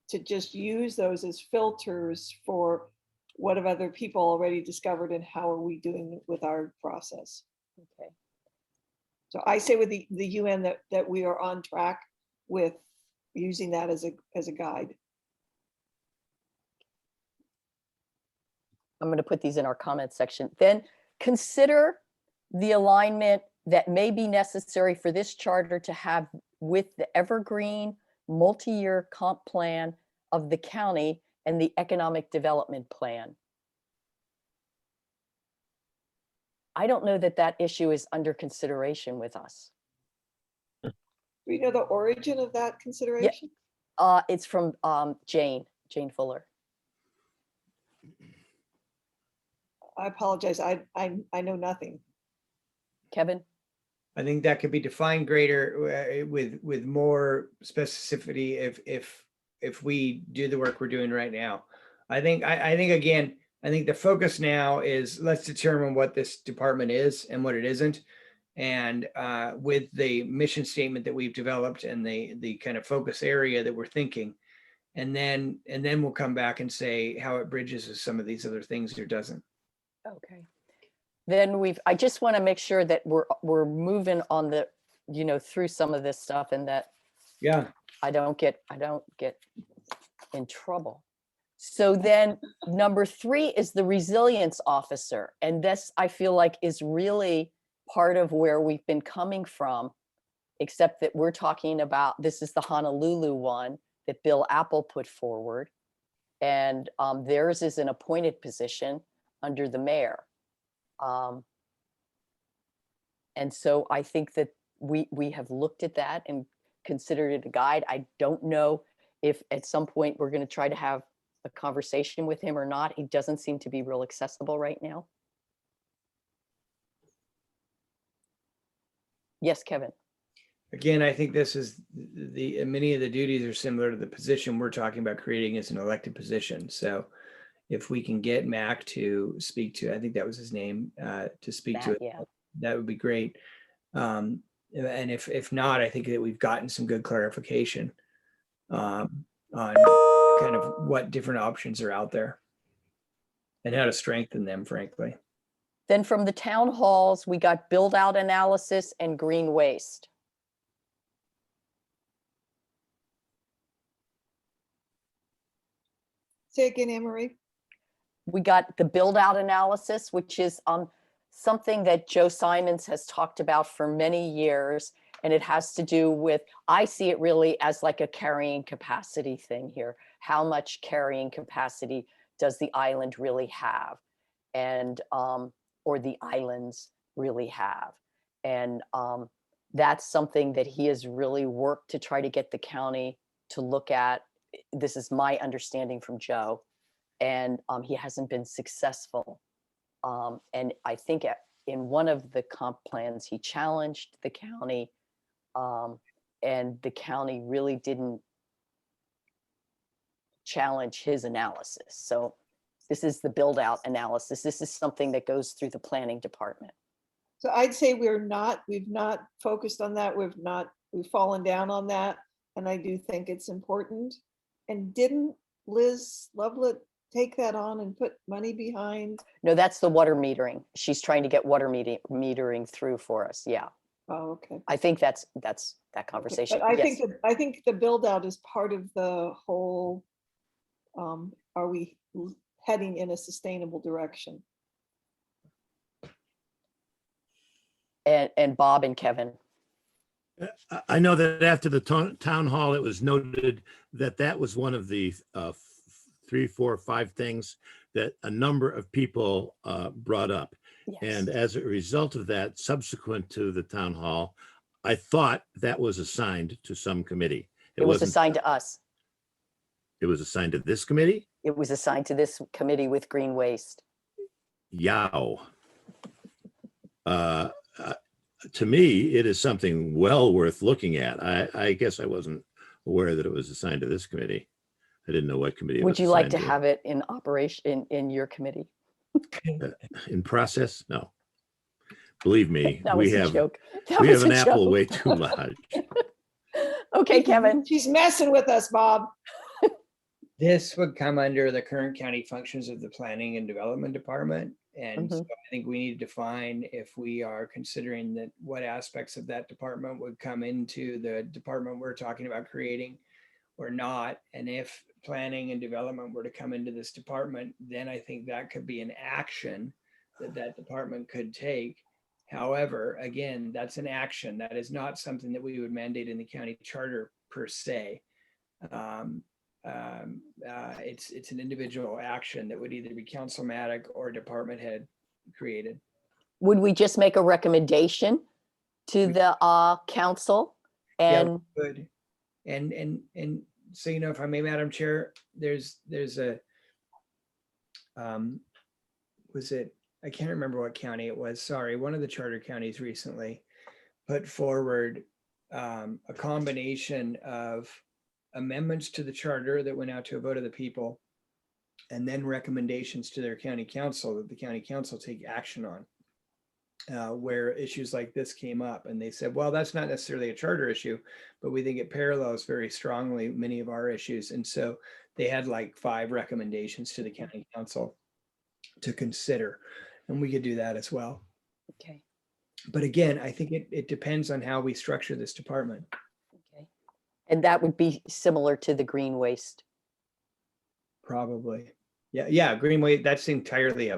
to just use those as filters for what have other people already discovered and how are we doing with our process. Okay. So I say with the UN that we are on track with using that as a guide. I'm going to put these in our comment section. Then consider the alignment that may be necessary for this charter to have with the evergreen multi-year comp plan of the county and the economic development plan. I don't know that that issue is under consideration with us. Do we know the origin of that consideration? It's from Jane Fuller. I apologize. I know nothing. Kevin? I think that could be defined greater with more specificity if we do the work we're doing right now. I think again, I think the focus now is let's determine what this department is and what it isn't. And with the mission statement that we've developed and the kind of focus area that we're thinking, and then we'll come back and say how it bridges with some of these other things or doesn't. Okay. Then I just want to make sure that we're moving on the, through some of this stuff and that I don't get in trouble. So then number 3 is the resilience officer. And this I feel like is really part of where we've been coming from, except that we're talking about, this is the Honolulu one that Bill Apple put forward. And theirs is an appointed position under the mayor. And so I think that we have looked at that and considered it a guide. I don't know if at some point we're going to try to have a conversation with him or not. He doesn't seem to be real accessible right now. Yes, Kevin. Again, I think this is many of the duties are similar to the position we're talking about creating as an elected position. So if we can get Mac to speak to, I think that was his name, to speak to Matt, it, yeah. that would be great. And if not, I think that we've gotten some good clarification on kind of what different options are out there and how to strengthen them, frankly. Then from the town halls, we got build out analysis and green waste. Say again, Anne Marie. We got the build out analysis, which is something that Joe Simons has talked about for many years. And it has to do with, I see it really as like a carrying capacity thing here. How much carrying capacity does the island really have? And, or the islands really have? And that's something that he has really worked to try to get the county to look at. This is my understanding from Joe. And he hasn't been successful. And I think in one of the comp plans, he challenged the county, and the county really didn't challenge his analysis. So this is the build out analysis. This is something that goes through the planning department. So I'd say we've not focused on that. We've fallen down on that. And I do think it's important. And didn't Liz Lovelet take that on and put money behind? No, that's the water metering. She's trying to get water metering through for us. Yeah. Oh, okay. I think that's that conversation. But I Yes. I think the build out is part of the whole, are we heading in a sustainable direction? And Bob and Kevin. I know that after the town hall, it was noted that that was one of the 3, 4, 5 things that a number of people brought up. Yes. And as a result of that, subsequent to the town hall, I thought that was assigned to some committee. It was assigned to us. It was assigned to this committee? It was assigned to this committee with green waste. Yow. To me, it is something well worth looking at. I guess I wasn't aware that it was assigned to this committee. I didn't know what committee. Would you like to have it in operation in your committee? In process? No. Believe me, That we was a have joke. That we was have a an apple joke. way too large. Okay, Kevin. She's messing with us, Bob. This would come under the current county functions of the Planning and Development Department. And so I think we need to define if we are considering that what aspects of that department would come into the department we're talking about creating or not. And if planning and development were to come into this department, then I think that could be an action that department could take. However, again, that's an action. That is not something that we would mandate in the county charter per se. It's an individual action that would either be councilmatic or department head created. Would we just make a recommendation to the council? And yeah, good. And so, you know, if I may, Madam Chair, there's a was it, I can't remember what county it was. Sorry, one of the charter counties recently put forward a combination of amendments to the charter that went out to a vote of the people, and then recommendations to their county council that the county council take action on, where issues like this came up. And they said, well, that's not necessarily a charter issue, but we think it parallels very strongly many of our issues. And so they had like 5 recommendations to the county council to consider, and we could do that as well. okay. But again, I think it depends on how we structure this department. Okay. And that would be similar to the green waste. Probably. Yeah. Greenway, that's entirely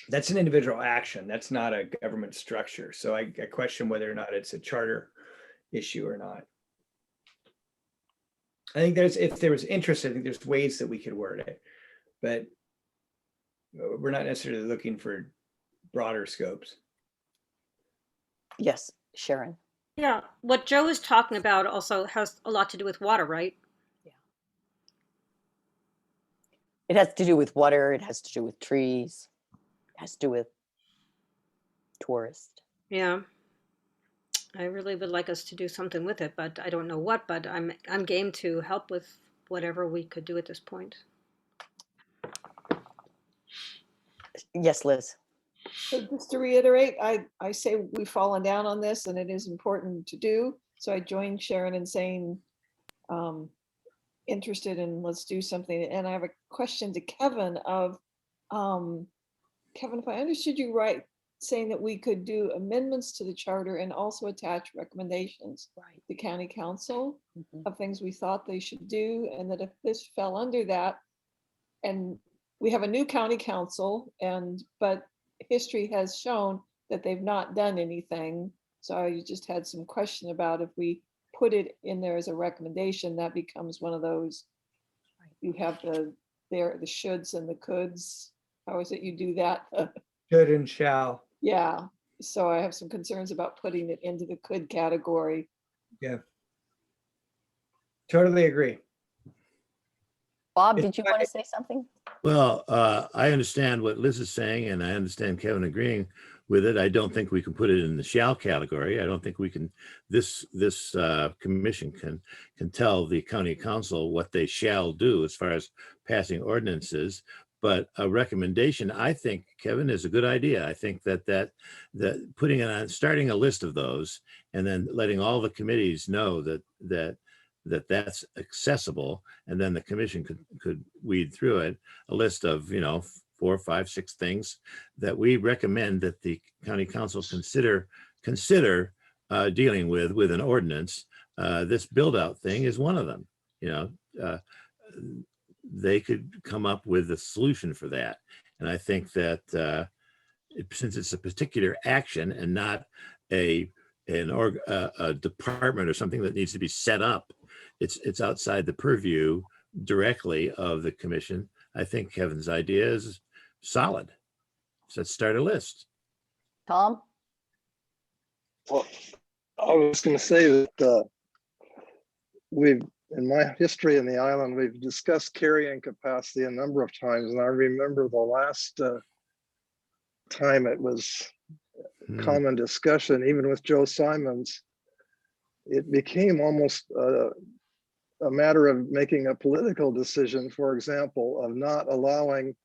that's an individual action. That's not a government structure. So I question whether or not it's a charter issue or not. I think if there was interest, I think there's ways that we could word it, but we're not necessarily looking for broader scopes. Yes, Sharon. Yeah, what Joe is talking about also has a lot to do with water, right? It has to do with water. It has to do with trees. It has to do with tourists. Yeah. I really would like us to do something with it, but I don't know what, but I'm game to help with whatever we could do at this point. Yes, Liz. So just to reiterate, I say we've fallen down on this and it is important to do. So I joined Sharon in saying, interested in let's do something. And I have a question to Kevin of, Kevin, if I understood you right, saying that we could do amendments to the charter and also attach recommendations Right. to county council Mhm. of things we thought they should do, and that if this fell under that, and we have a new county council, but history has shown that they've not done anything. So I just had some question about if we put it in there as a recommendation, that becomes one of those, you have the shoulds and the coulds. How is it you do that? Should and shall. Yeah, so I have some concerns about putting it into the could category. Yeah. Totally agree. Bob, It's did you want to say something? Well, I understand what Liz is saying, and I understand Kevin agreeing with it. I don't think we can put it in the shall category. I don't think we can. This commission can tell the county council what they shall do as far as passing ordinances. But a recommendation, I think, Kevin, is a good idea. I think that putting it on, starting a list of those, and then letting all the committees know that's accessible, and then the commission could weed through it, a list of 4, 5, 6 things that we recommend that the county council consider dealing with an ordinance. This build out thing is one of them. They could come up with a solution for that, and I think that since it's a particular action and not a department or something that needs to be set up, it's outside the purview directly of the commission. I think Kevin's idea is solid. So let's start a list. Tom? Well, I was going to say that in my history in the island, we've discussed carrying capacity a number of times. And I remember the last time it was common discussion, even with Joe Simons, it became almost a matter of making a political decision, for example, of not allowing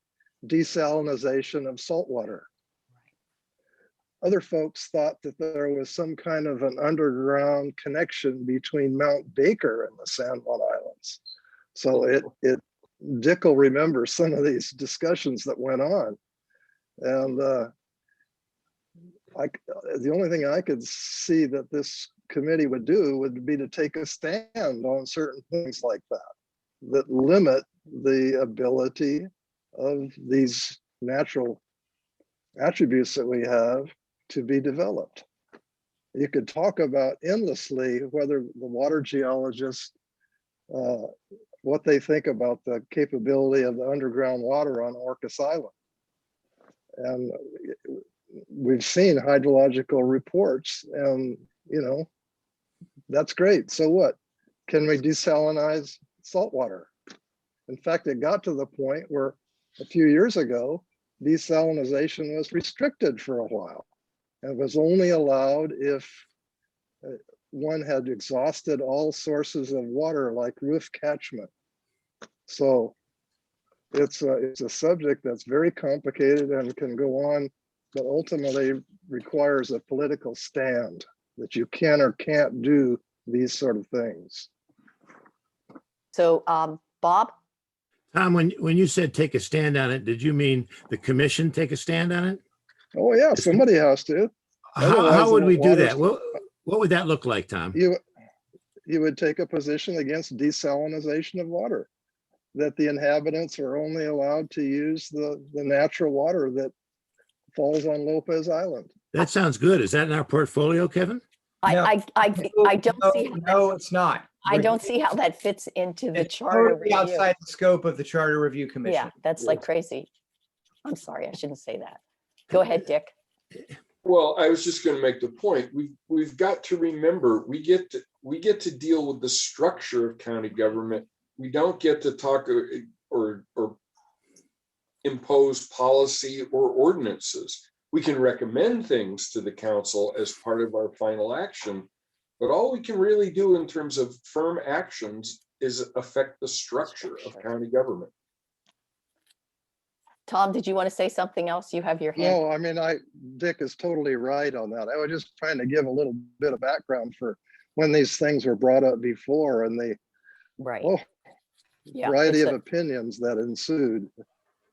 desalinization of salt water. Other folks thought that there was some kind of an underground connection between Mount Baker and the San Juan Islands. So Dick will remember some of these discussions that went on. And the only thing I could see that this committee would do would be to take a stand on certain things like that limit the ability of these natural attributes that we have to be developed. You could talk about endlessly whether the water geologists, what they think about the capability of the underground water on Orca Island. And we've seen hydrological reports, and that's great. So what? Can we desalinize salt water? In fact, it got to the point where a few years ago, desalinization was restricted for a while. It was only allowed if one had exhausted all sources of water, like roof catchment. So it's a subject that's very complicated and can go on, but ultimately requires a political stand that you can or can't do these sort of things. So, Bob? Tom, when you said take a stand on it, did you mean the commission take a stand on it? Oh yeah, somebody has to. How would we do that? What would that look like, Tom? You would take a position against desalinization of water, that the inhabitants are only allowed to use the natural water that falls on Lopez Island. That sounds good. Is that in our portfolio, Kevin? I don't see how No, it's not. I don't see how that fits into the It's charter totally review. outside the scope of the Charter Review Commission. Yeah, that's like crazy. I'm sorry, I shouldn't say that. Go ahead, Dick. Well, I was just going to make the point. We've got to remember we get to deal with the structure of county government. We don't get to talk or impose policy or ordinances. We can recommend things to the council as part of our final action, but all we can really do in terms of firm actions is affect the structure of county government. Tom, did you want to say something else? You have your hand. No, I mean, Dick is totally right on that. I was just trying to give a little bit of background for when these things were brought up before and the Right. Yeah, variety it's of opinions that ensued.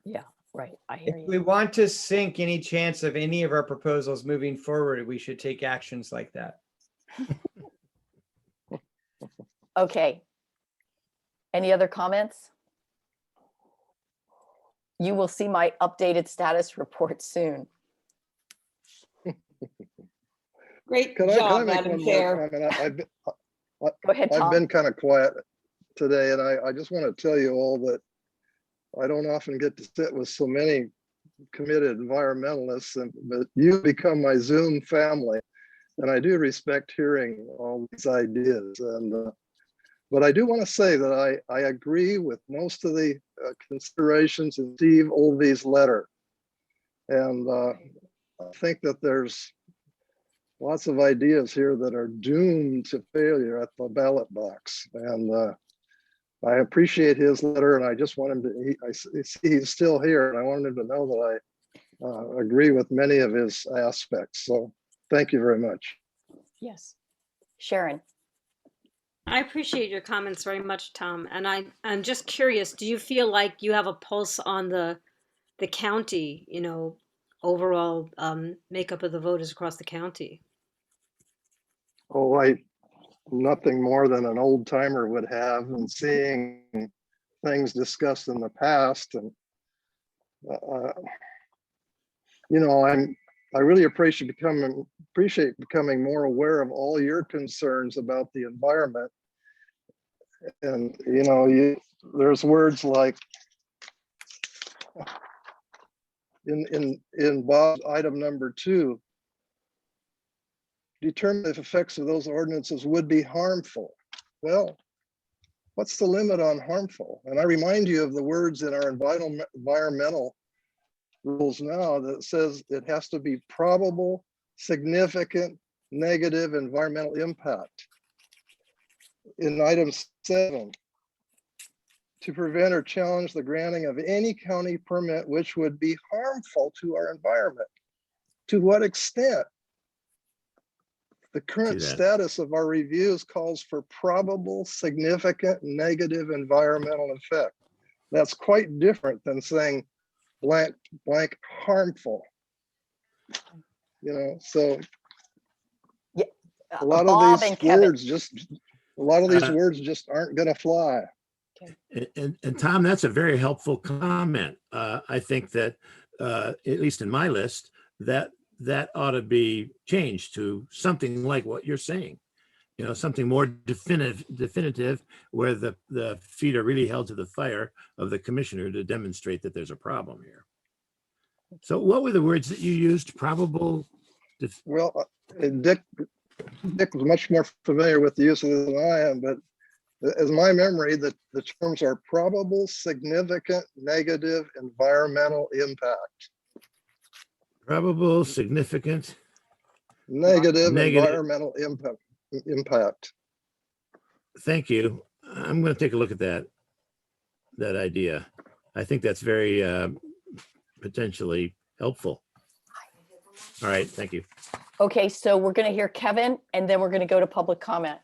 Yeah, right. I hear If we you. want to sink any chance of any of our proposals moving forward, we should take actions like that. Okay. Any other comments? You will see my updated status report soon. Great Can I job, make Madam one more Chair. comment? Go ahead, I've Tom. been kind of quiet today, and I just want to tell you all that I don't often get to sit with so many committed environmentalists, but you become my Zoom family, and I do respect hearing all these ideas. But I do want to say that I agree with most of the considerations in Steve Olvey's letter, and I think that there's lots of ideas here that are doomed to failure at the ballot box. And I appreciate his letter, and I just want him to, I see he's still here, and I wanted him to know that I agree with many of his aspects. So thank you very much. Yes. Sharon. I appreciate your comments very much, Tom. And I'm just curious, do you feel like you have a pulse on the county, overall makeup of the voters across the county? Oh, nothing more than an old timer would have, and seeing things discussed in the past. And, I really appreciate becoming more aware of all your concerns about the environment. And, there's words like in Bob's item number 2, determine if effects of those ordinances would be harmful. Well, what's the limit on harmful? And I remind you of the words in our environmental rules now that says it has to be probable, significant, negative environmental impact. In item 7, to prevent or challenge the granting of any county permit which would be harmful to our environment. To what extent? The current status of our reviews calls for probable, significant, negative environmental effect. That's quite different than saying blank harmful. So Yeah. a lot Bob of these and Kevin. words just aren't going to fly. And Tom, that's a very helpful comment. I think that at least in my list, that ought to be changed to something like what you're saying. Something more definitive, where the feet are really held to the fire of the commissioner to demonstrate that there's a problem here. So what were the words that you used? Probable? Well, Dick was much more familiar with the use of this than I am, but as my memory, the terms are probable, significant, negative environmental impact. Probable, significant, negative environmental impact. Thank you. I'm going to take a look at that idea. I think that's very potentially helpful. All right, thank you. Okay, so we're going to hear Kevin, and then we're going to go to public comment.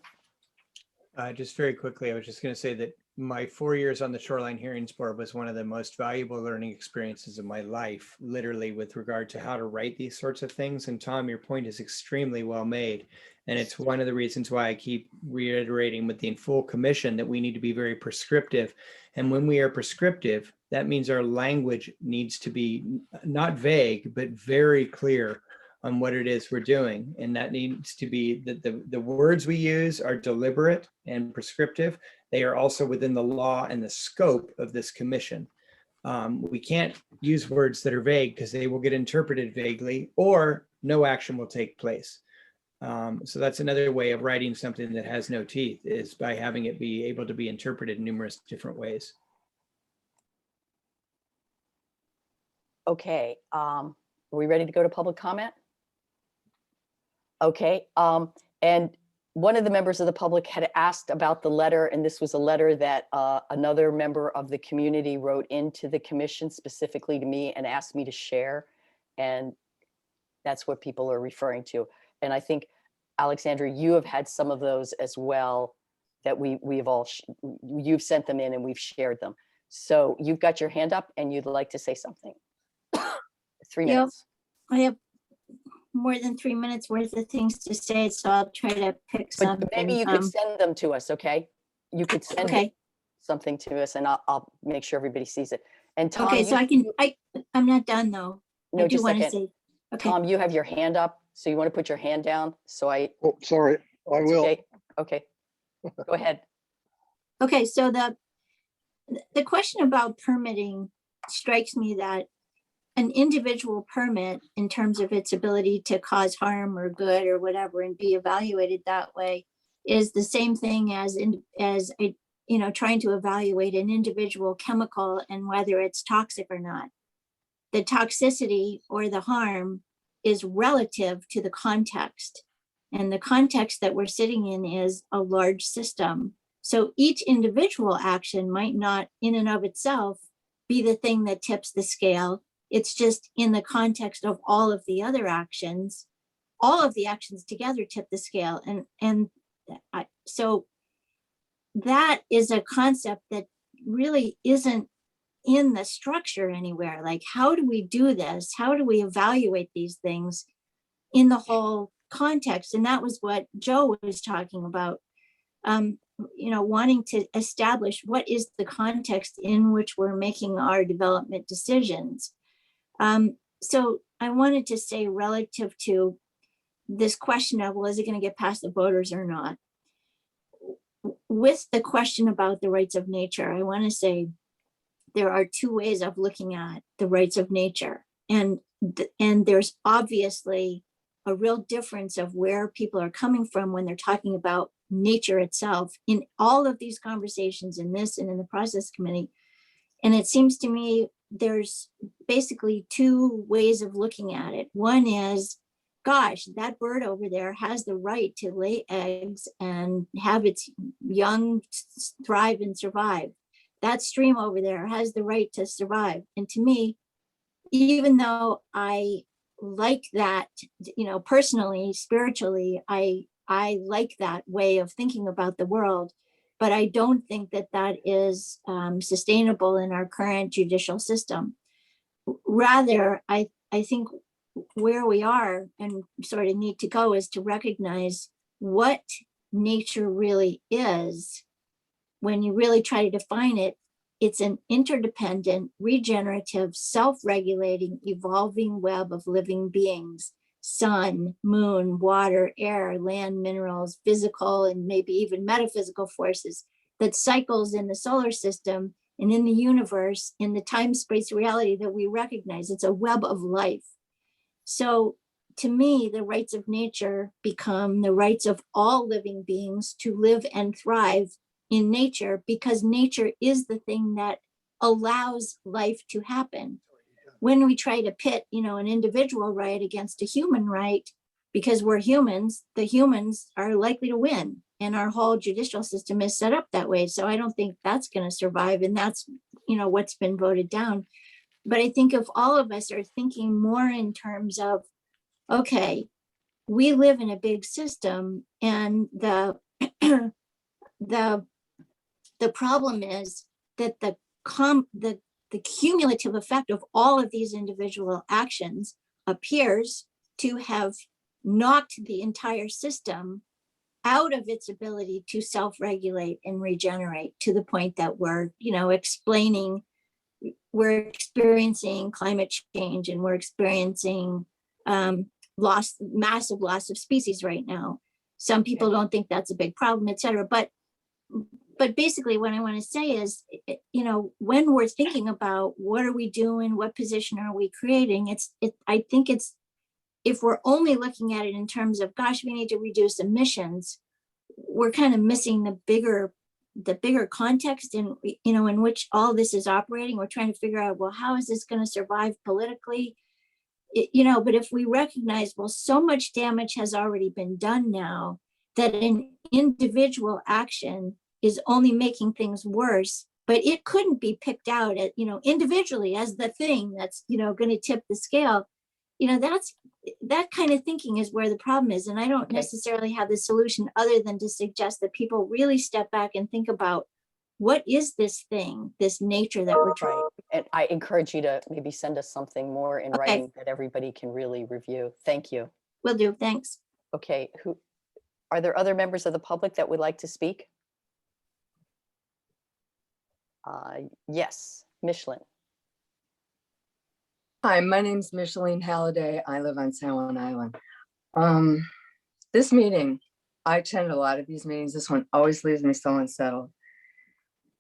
Just very quickly, I was just going to say that my 4 years on the Shoreline Hearings Board was one of the most valuable learning experiences of my life, literally, with regard to how to write these sorts of things. And Tom, your point is extremely well made. And it's one of the reasons why I keep reiterating with the full commission that we need to be very prescriptive. And when we are prescriptive, that means our language needs to be not vague, but very clear on what it is we're doing. And that needs to be that the words we use are deliberate and prescriptive. They are also within the law and the scope of this commission. We can't use words that are vague because they will get interpreted vaguely, or no action will take place. So that's another way of writing something that has no teeth, is by having it be able to be interpreted in numerous different ways. Okay, are we ready to go to public comment? Okay, and one of the members of the public had asked about the letter, and this was a letter that another member of the community wrote into the commission specifically to me and asked me to share. And that's what people are referring to. And I think, Alexandra, you have had some of those as well, that we've all, you've sent them in and we've shared them. So you've got your hand up and you'd like to say something. 3 minutes. I have more than 3 minutes worth of things to say, so I'll try to pick But something. maybe you could send them to us, okay? You could send Okay. something to us and I'll make sure everybody sees it. And Tom, Okay, so I'm not done though. No, I do just a want to second. say, okay, Tom, you have your hand up, so you want to put your hand down? So Oh, sorry, I will. okay, okay. Go ahead. okay, so the question about permitting strikes me that an individual permit, in terms of its ability to cause harm or good or whatever and be evaluated that way, is the same thing as trying to evaluate an individual chemical and whether it's toxic or not. The toxicity or the harm is relative to the context, and the context that we're sitting in is a large system. So each individual action might not in and of itself be the thing that tips the scale. It's just in the context of all of the other actions, all of the actions together tip the scale. So that is a concept that really isn't in the structure anywhere. Like, how do we do this? How do we evaluate these things in the whole context? And that was what Joe was talking about, wanting to establish what is the context in which we're making our development decisions. So I wanted to say, relative to this question of, well, is it going to get past the voters or not? With the question about the rights of nature, I want to say there are two ways of looking at the rights of nature. And there's obviously a real difference of where people are coming from when they're talking about nature itself in all of these conversations, in this and in the process committee. And it seems to me there's basically two ways of looking at it. One is, gosh, that bird over there has the right to lay eggs and have its young thrive and survive. That stream over there has the right to survive. And to me, even though I like that, personally, spiritually, I like that way of thinking about the world, but I don't think that that is sustainable in our current judicial system. Rather, I think where we are and sort of need to go is to recognize what nature really is. When you really try to define it, it's an interdependent, regenerative, self-regulating, evolving web of living beings: sun, moon, water, air, land, minerals, physical, and maybe even metaphysical forces that cycles in the solar system and in the universe, in the time-space reality that we recognize. It's a web of life. So to me, the rights of nature become the rights of all living beings to live and thrive in nature, because nature is the thing that allows life to happen. When we try to pit, an individual right against a human right, because we're humans, the humans are likely to win. And our whole judicial system is set up that way. So I don't think that's going to survive. And that's, what's been voted down. But I think if all of us are thinking more in terms of, okay, we live in a big system, and the problem is that the cumulative effect of all of these individual actions appears to have knocked the entire system out of its ability to self-regulate and regenerate, to the point that we're experiencing climate change, and we're experiencing massive loss of species right now. Some people don't think that's a big problem, et cetera. But basically what I want to say is, when we're thinking about what are we doing, what position are we creating, I think it's if we're only looking at it in terms of, gosh, we need to reduce emissions, we're kind of missing the bigger context in, you know, in which all this is operating. We're trying to figure out, well, how is this going to survive politically? You know, but if we recognize, well, so much damage has already been done now that an individual action is only making things worse, but it couldn't be picked out at, you know, individually as the thing that's, you know, going to tip the scale. You know, that kind of thinking is where the problem is. And I don't necessarily have the solution other than to suggest that people really step back and think about, what is this thing, this nature that we're trying? Right. And I encourage you to maybe send us something more in writing that everybody can really review. Thank you. Will do. Thanks. Okay, are there other members of the public that would like to speak? Yes, Michelin. Hi, my name's Micheline Halliday. I live on San Juan Island. This meeting, I attend a lot of these meetings. This one always leaves me so unsettled.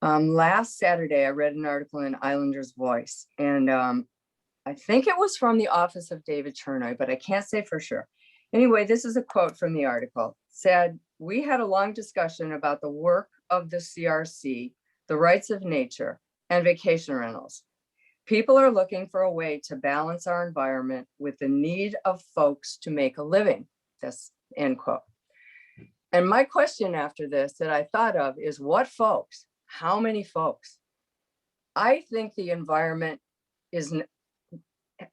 Last Saturday, I read an article in Islander's Voice, and I think it was from the office of David Chernoy, but I can't say for sure. Anyway, this is a quote from the article. It said, "We had a long discussion about the work of the CRC, the rights of nature, and vacation rentals. People are looking for a way to balance our environment with the need of folks to make a living." That's end quote. And my question after this that I thought of is, what folks? How many folks? I think the environment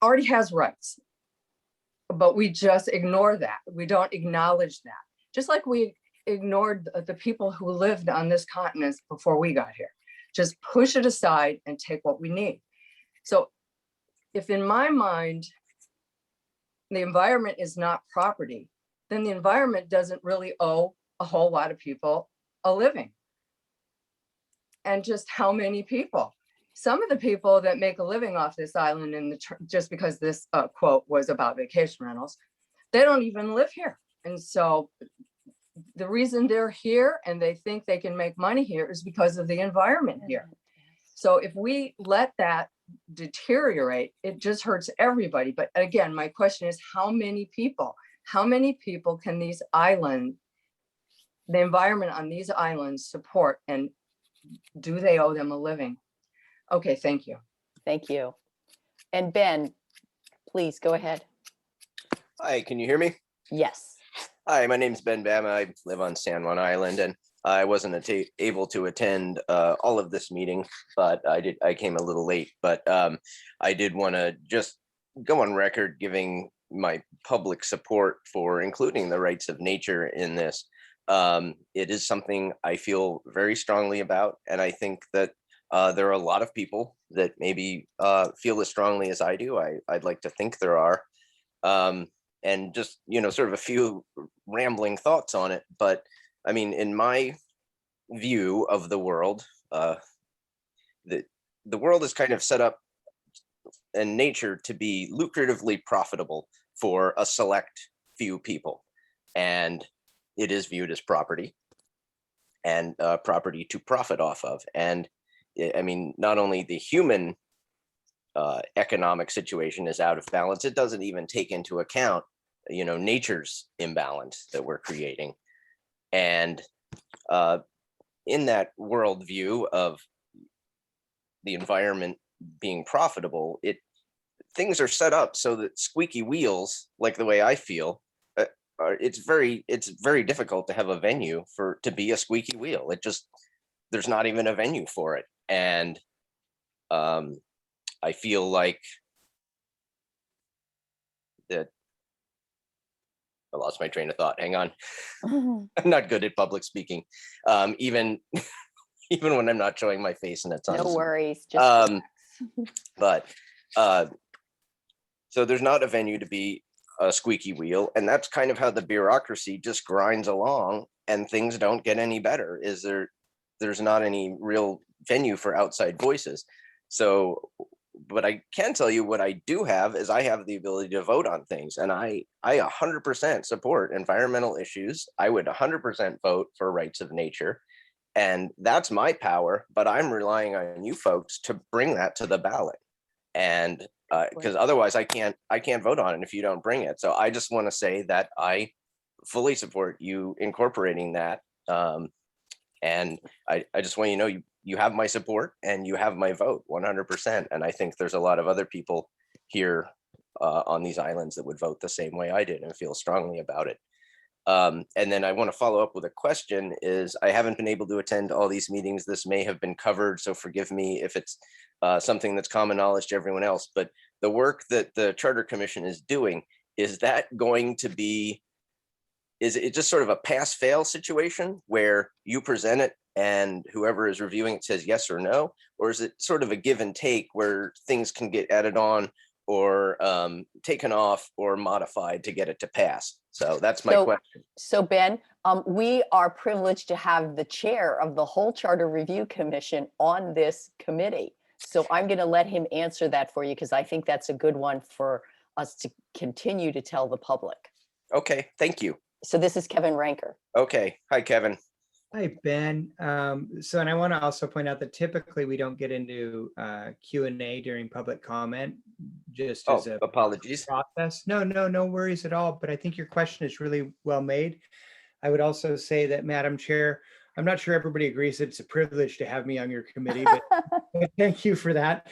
already has rights, but we just ignore that. We don't acknowledge that. Just like we ignored the people who lived on this continent before we got here. Just push it aside and take what we need. So if in my mind, the environment is not property, then the environment doesn't really owe a whole lot of people a living. And just how many people? Some of the people that make a living off this island, just because this quote was about vacation rentals, they don't even live here. And so the reason they're here and they think they can make money here is because of the environment here. So if we let that deteriorate, it just hurts everybody. But again, my question is, how many people can these islands, the environment on these islands support, and do they owe them a living? Okay, thank you. Thank you. And Ben, please go ahead. Hi, can you hear me? Yes. Hi, my name is Ben Bama. I live on San Juan Island, and I wasn't able to attend all of this meeting, but I came a little late, but I did want to just go on record giving my public support for including the rights of nature in this. It is something I feel very strongly about, and I think that there are a lot of people that maybe feel as strongly as I do. I'd like to think there are. And just, sort of a few rambling thoughts on it. But I mean, in my view of the world, the world is kind of set up in nature to be lucratively profitable for a select few people. And it is viewed as property and property to profit off of. And I mean, not only the human economic situation is out of balance, it doesn't even take into account nature's imbalance that we're creating. And in that worldview of the environment being profitable, things are set up so that squeaky wheels, like the way I feel, it's very difficult to have a venue to be a squeaky wheel. There's not even a venue for it. And I feel like that I lost my train of thought. Hang on. I'm not good at public speaking. Even when I'm not showing my face and it's on. No worries. But so there's not a venue to be a squeaky wheel, and that's kind of how the bureaucracy just grinds along, and things don't get any better. There's not any real venue for outside voices. So, but I can tell you what I do have is I have the ability to vote on things, and I 100% support environmental issues. I would 100% vote for rights of nature, and that's my power, but I'm relying on you folks to bring that to the ballot. And because otherwise I can't vote on it if you don't bring it. So I just want to say that I fully support you incorporating that. And I just want you to know you have my support and you have my vote 100%. And I think there's a lot of other people here on these islands that would vote the same way I did and feel strongly about it. And then I want to follow up with a question is I haven't been able to attend all these meetings. This may have been covered, so forgive me if it's something that's common knowledge to everyone else, but the work that the Charter Commission is doing, is that going to be, is it just sort of a pass-fail situation where you present it and whoever is reviewing it says yes or no? Or is it sort of a give and take where things can get added on or taken off or modified to get it to pass? So that's my question. So Ben, we are privileged to have the chair of the whole Charter Review Commission on this committee. So I'm going to let him answer that for you because I think that's a good one for us to continue to tell the public. Okay, thank you. So this is Kevin Ranker. Okay, hi Kevin. Hi, Ben. So, and I want to also point out that typically we don't get into Q&A during public comment, just as a apologies process. No worries at all. But I think your question is really well made. I would also say that, Madam Chair, I'm not sure everybody agrees that it's a privilege to have me on your committee, but thank you for that.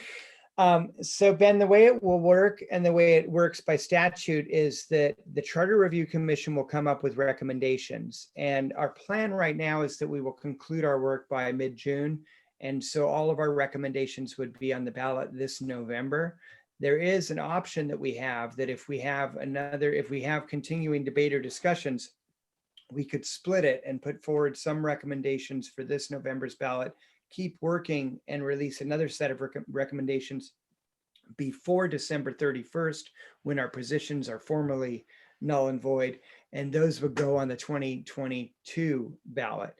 So Ben, the way it will work and the way it works by statute is that the Charter Review Commission will come up with recommendations. And our plan right now is that we will conclude our work by mid-June. And so all of our recommendations would be on the ballot this November. There is an option that we have that if we have continuing debate or discussions, we could split it and put forward some recommendations for this November's ballot, keep working and release another set of recommendations before December 31st, when our positions are formally null and void. And those would go on the 2022 ballot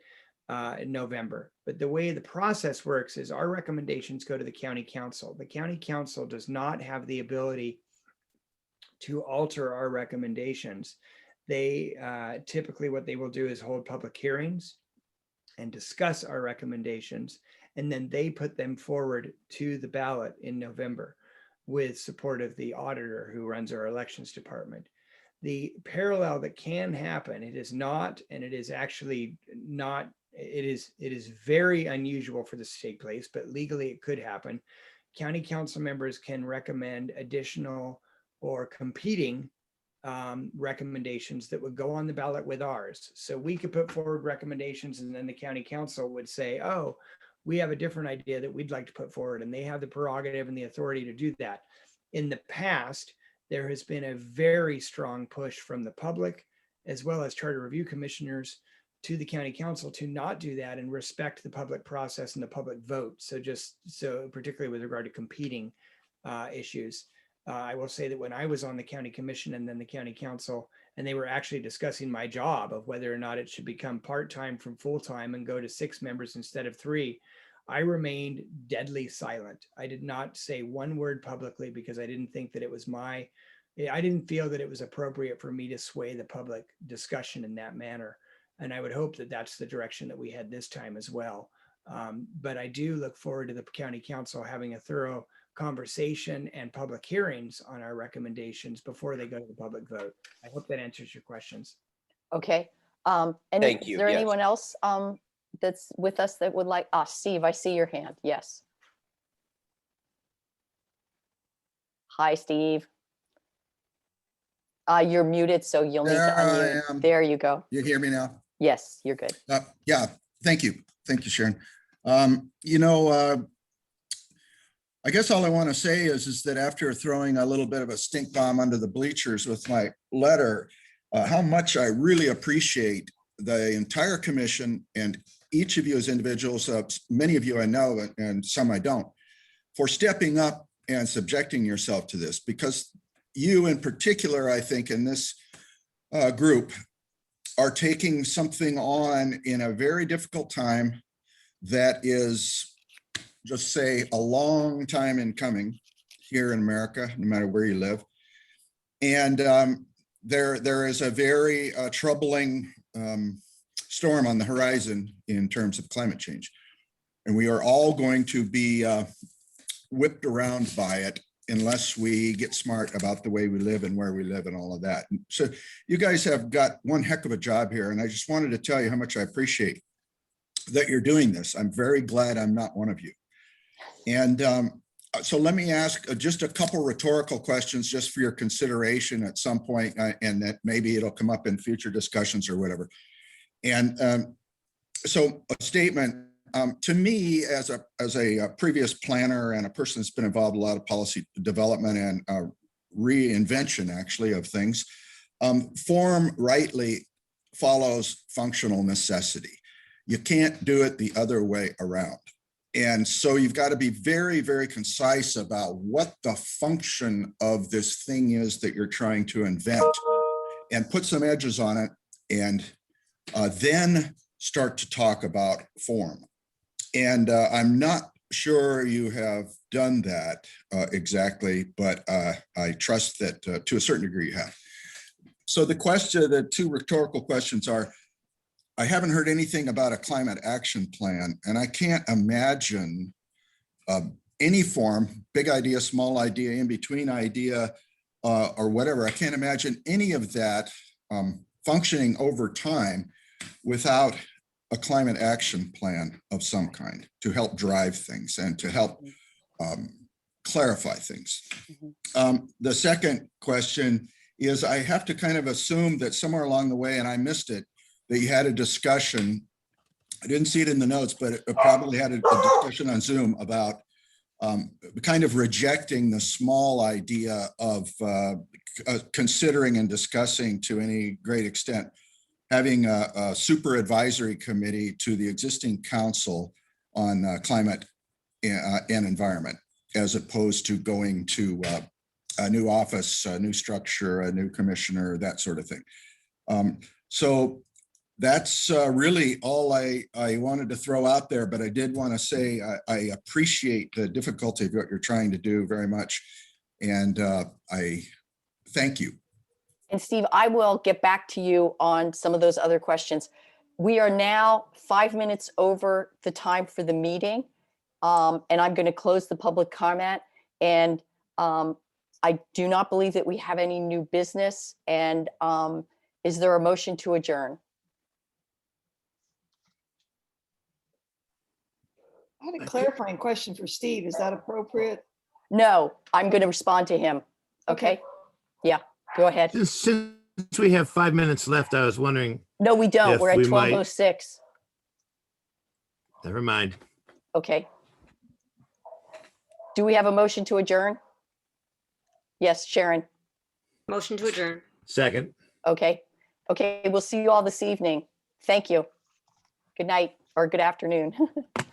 in November. But the way the process works is our recommendations go to the county council. The county council does not have the ability to alter our recommendations. They typically what they will do is hold public hearings and discuss our recommendations, and then they put them forward to the ballot in November with support of the auditor who runs our elections department. The parallel that can happen, it is not, and it is actually not, it is very unusual for this to take place, but legally it could happen. County council members can recommend additional or competing recommendations that would go on the ballot with ours. So we could put forward recommendations and then the county council would say, oh, we have a different idea that we'd like to put forward, and they have the prerogative and the authority to do that. In the past, there has been a very strong push from the public as well as charter review commissioners to the county council to not do that and respect the public process and the public vote. So particularly with regard to competing issues. I will say that when I was on the county commission and then the county council, and they were actually discussing my job of whether or not it should become part-time from full-time and go to 6 members instead of 3, I remained deadly silent. I did not say one word publicly because I didn't think that it was I didn't feel that it was appropriate for me to sway the public discussion in that manner. And I would hope that that's the direction that we had this time as well. But I do look forward to the county council having a thorough conversation and public hearings on our recommendations before they go to the public vote. I hope that answers your questions. Okay. And Thank you. Is there Yes. anyone else that's with us that would like, Steve, I see your hand. Yes. Hi, Steve. You're muted, so you'll need to There I unmute. am. There you go. You hear me now? Yes, you're good. Yeah, thank you. Thank you, Sharon. I guess all I want to say is that after throwing a little bit of a stink bomb under the bleachers with my letter, how much I really appreciate the entire commission and each of you as individuals, many of you I know and some I don't, for stepping up and subjecting yourself to this, because you in particular, I think in this group are taking something on in a very difficult time that is, just say, a long time in coming here in America, no matter where you live. And there is a very troubling storm on the horizon in terms of climate change. And we are all going to be whipped around by it unless we get smart about the way we live and where we live and all of that. And so you guys have got one heck of a job here. And I just wanted to tell you how much I appreciate that you're doing this. I'm very glad I'm not one of you. And so let me ask just a couple rhetorical questions just for your consideration at some point, and that maybe it'll come up in future discussions or whatever. And so a statement, to me, as a previous planner and a person that's been involved in a lot of policy development and reinvention, actually, of things, form rightly follows functional necessity. You can't do it the other way around. And so you've got to be very, very concise about what the function of this thing is that you're trying to invent, and put some edges on it, and then start to talk about form. And I'm not sure you have done that exactly, but I trust that to a certain degree you have. So the two rhetorical questions are, I haven't heard anything about a climate action plan, and I can't imagine any form, big idea, small idea, in between idea, or whatever. I can't imagine any of that functioning over time without a climate action plan of some kind to help drive things and to help clarify things. The second question is, I have to kind of assume that somewhere along the way, and I missed it, that you had a discussion. I didn't see it in the notes, but it probably had a discussion on Zoom about kind of rejecting the small idea of considering and discussing to any great extent having a super advisory committee to the existing council on climate and environment, as opposed to going to a new office, a new structure, a new commissioner, that sort of thing. So that's really all I wanted to throw out there, but I did want to say I appreciate the difficulty of what you're trying to do very much. And I thank you. And Steve, I will get back to you on some of those other questions. We are now 5 minutes over the time for the meeting. And I'm going to close the public comment. And I do not believe that we have any new business. And is there a motion to adjourn? I had a clarifying question for Steve. Is that appropriate? No, I'm going to respond to him. Okay. Yeah, go ahead. Since we have 5 minutes left, I was wondering. No, we don't. If We're at we might- 12:06. Never mind. Okay. Do we have a motion to adjourn? Yes, Sharon. Motion to adjourn. Second. Okay. Okay, we'll see you all this evening. Thank you. Good night or good afternoon.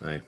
Bye.